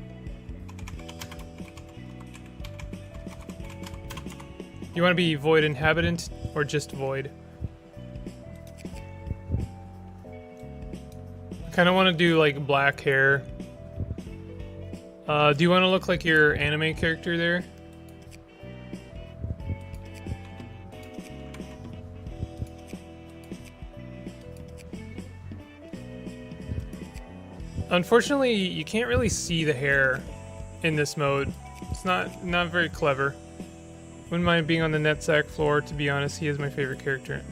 You want to be Void Inhabitant or just Void? I kind of want to do like black hair. Do you want to look like your anime character there? Unfortunately, you can't really see the hair in this mode. It's not very clever. Wouldn't mind being on the Netzak floor, to be honest. He is my favorite character.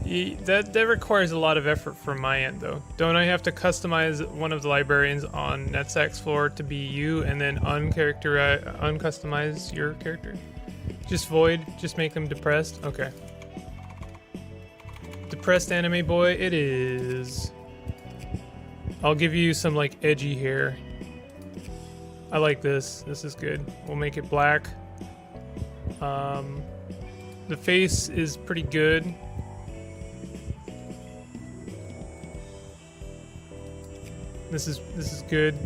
That requires a lot of effort from my end, though. Don't I have to customize one of the librarians on Netzak's floor to be you, and then uncustomize your character? Just Void? Just make them depressed? Okay. Depressed anime boy, it is. I'll give you some like edgy hair. I like this. This is good. We'll make it black. The face is pretty good. This is good.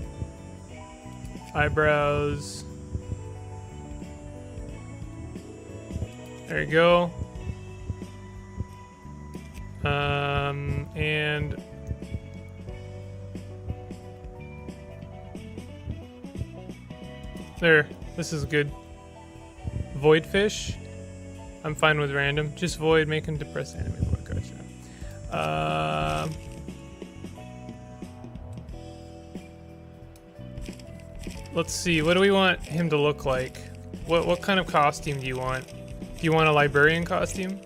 Eyebrows. There you go. And there. This is good. Void fish. I'm fine with random. Just Void, make him depressed anime. Gotcha. Let's see. What do we want him to look like? What kind of costume do you want? Do you want a librarian costume?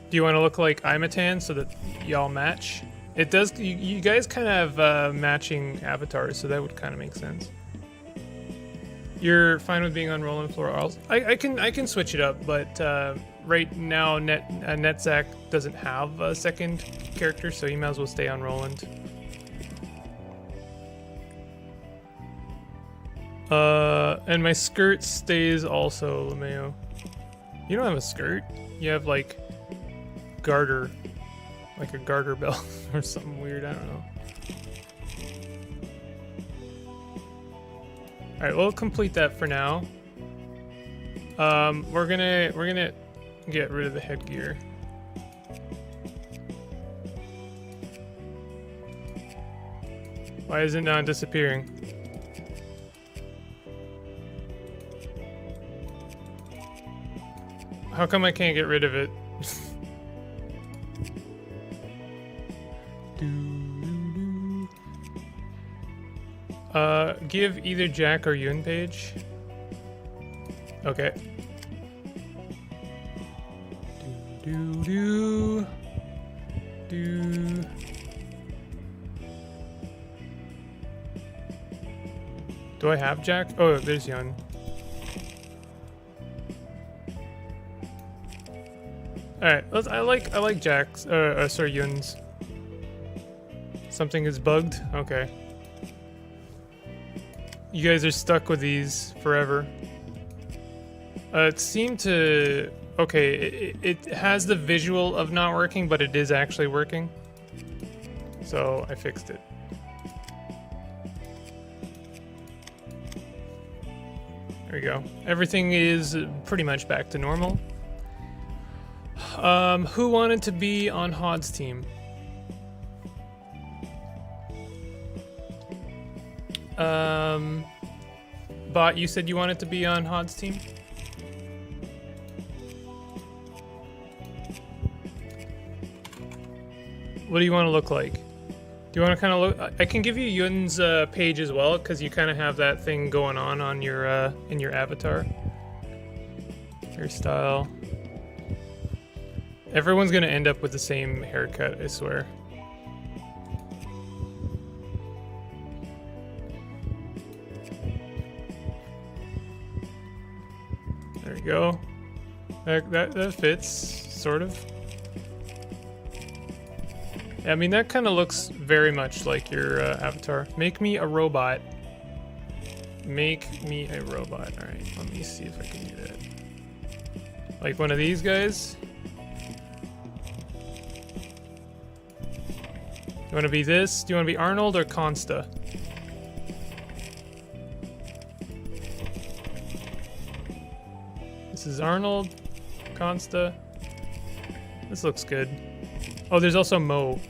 Do you want to look like Imatan so that y'all match? It does. You guys kind of have matching avatars, so that would kind of make sense. You're fine with being on Roland floor. I can switch it up, but right now Netzak doesn't have a second character, so you might as well stay on Roland. And my skirt stays also, LeMayo. You don't have a skirt. You have like garter, like a garter belt or something weird. I don't know. All right, we'll complete that for now. We're gonna get rid of the headgear. Why is it not disappearing? How come I can't get rid of it? Give either Jack or Yun page. Okay. Do. Do I have Jack? Oh, there's Yun. All right, I like Jack's. Sorry, Yun's. Something is bugged. Okay. You guys are stuck with these forever. It seemed to... Okay, it has the visual of not working, but it is actually working. So I fixed it. There we go. Everything is pretty much back to normal. Who wanted to be on Hod's team? Bot, you said you wanted to be on Hod's team? What do you want to look like? Do you want to kind of look... I can give you Yun's page as well, because you kind of have that thing going on your in your avatar. Hairstyle. Everyone's going to end up with the same haircut, I swear. There we go. That fits, sort of. Yeah, I mean, that kind of looks very much like your avatar. Make me a robot. Make me a robot. Alright, let me see if I can do that. Like one of these guys. You want to be this? Do you want to be Arnold or Consta? This is Arnold, Consta. This looks good. Oh, there's also Mo.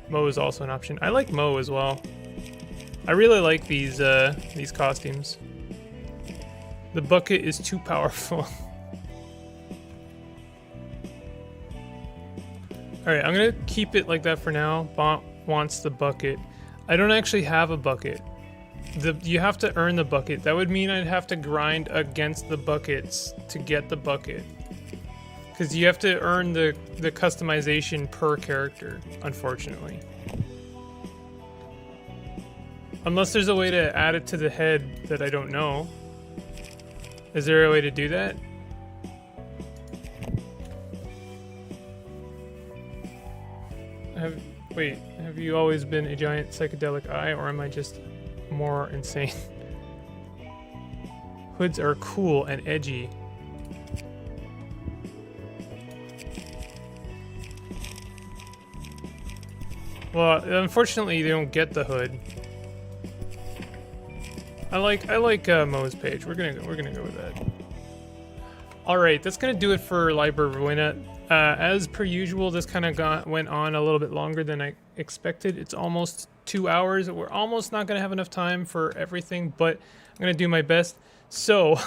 Mo is also an option. I like Mo as well. I really like these costumes. The bucket is too powerful. Alright, I'm gonna keep it like that for now. Bot wants the bucket. I don't actually have a bucket. You have to earn the bucket. That would mean I'd have to grind against the buckets to get the bucket. Because you have to earn the customization per character, unfortunately. Unless there's a way to add it to the head that I don't know. Is there a way to do that? Have you always been a giant psychedelic eye, or am I just more insane? Hoods are cool and edgy. Well, unfortunately, they don't get the hood. I like Mo's page. We're gonna go with that. All right, that's gonna do it for Library of Ruina. As per usual, this kind of went on a little bit longer than I expected. It's almost 2 hours. We're almost not gonna have enough time for everything, but I'm gonna do my best. So,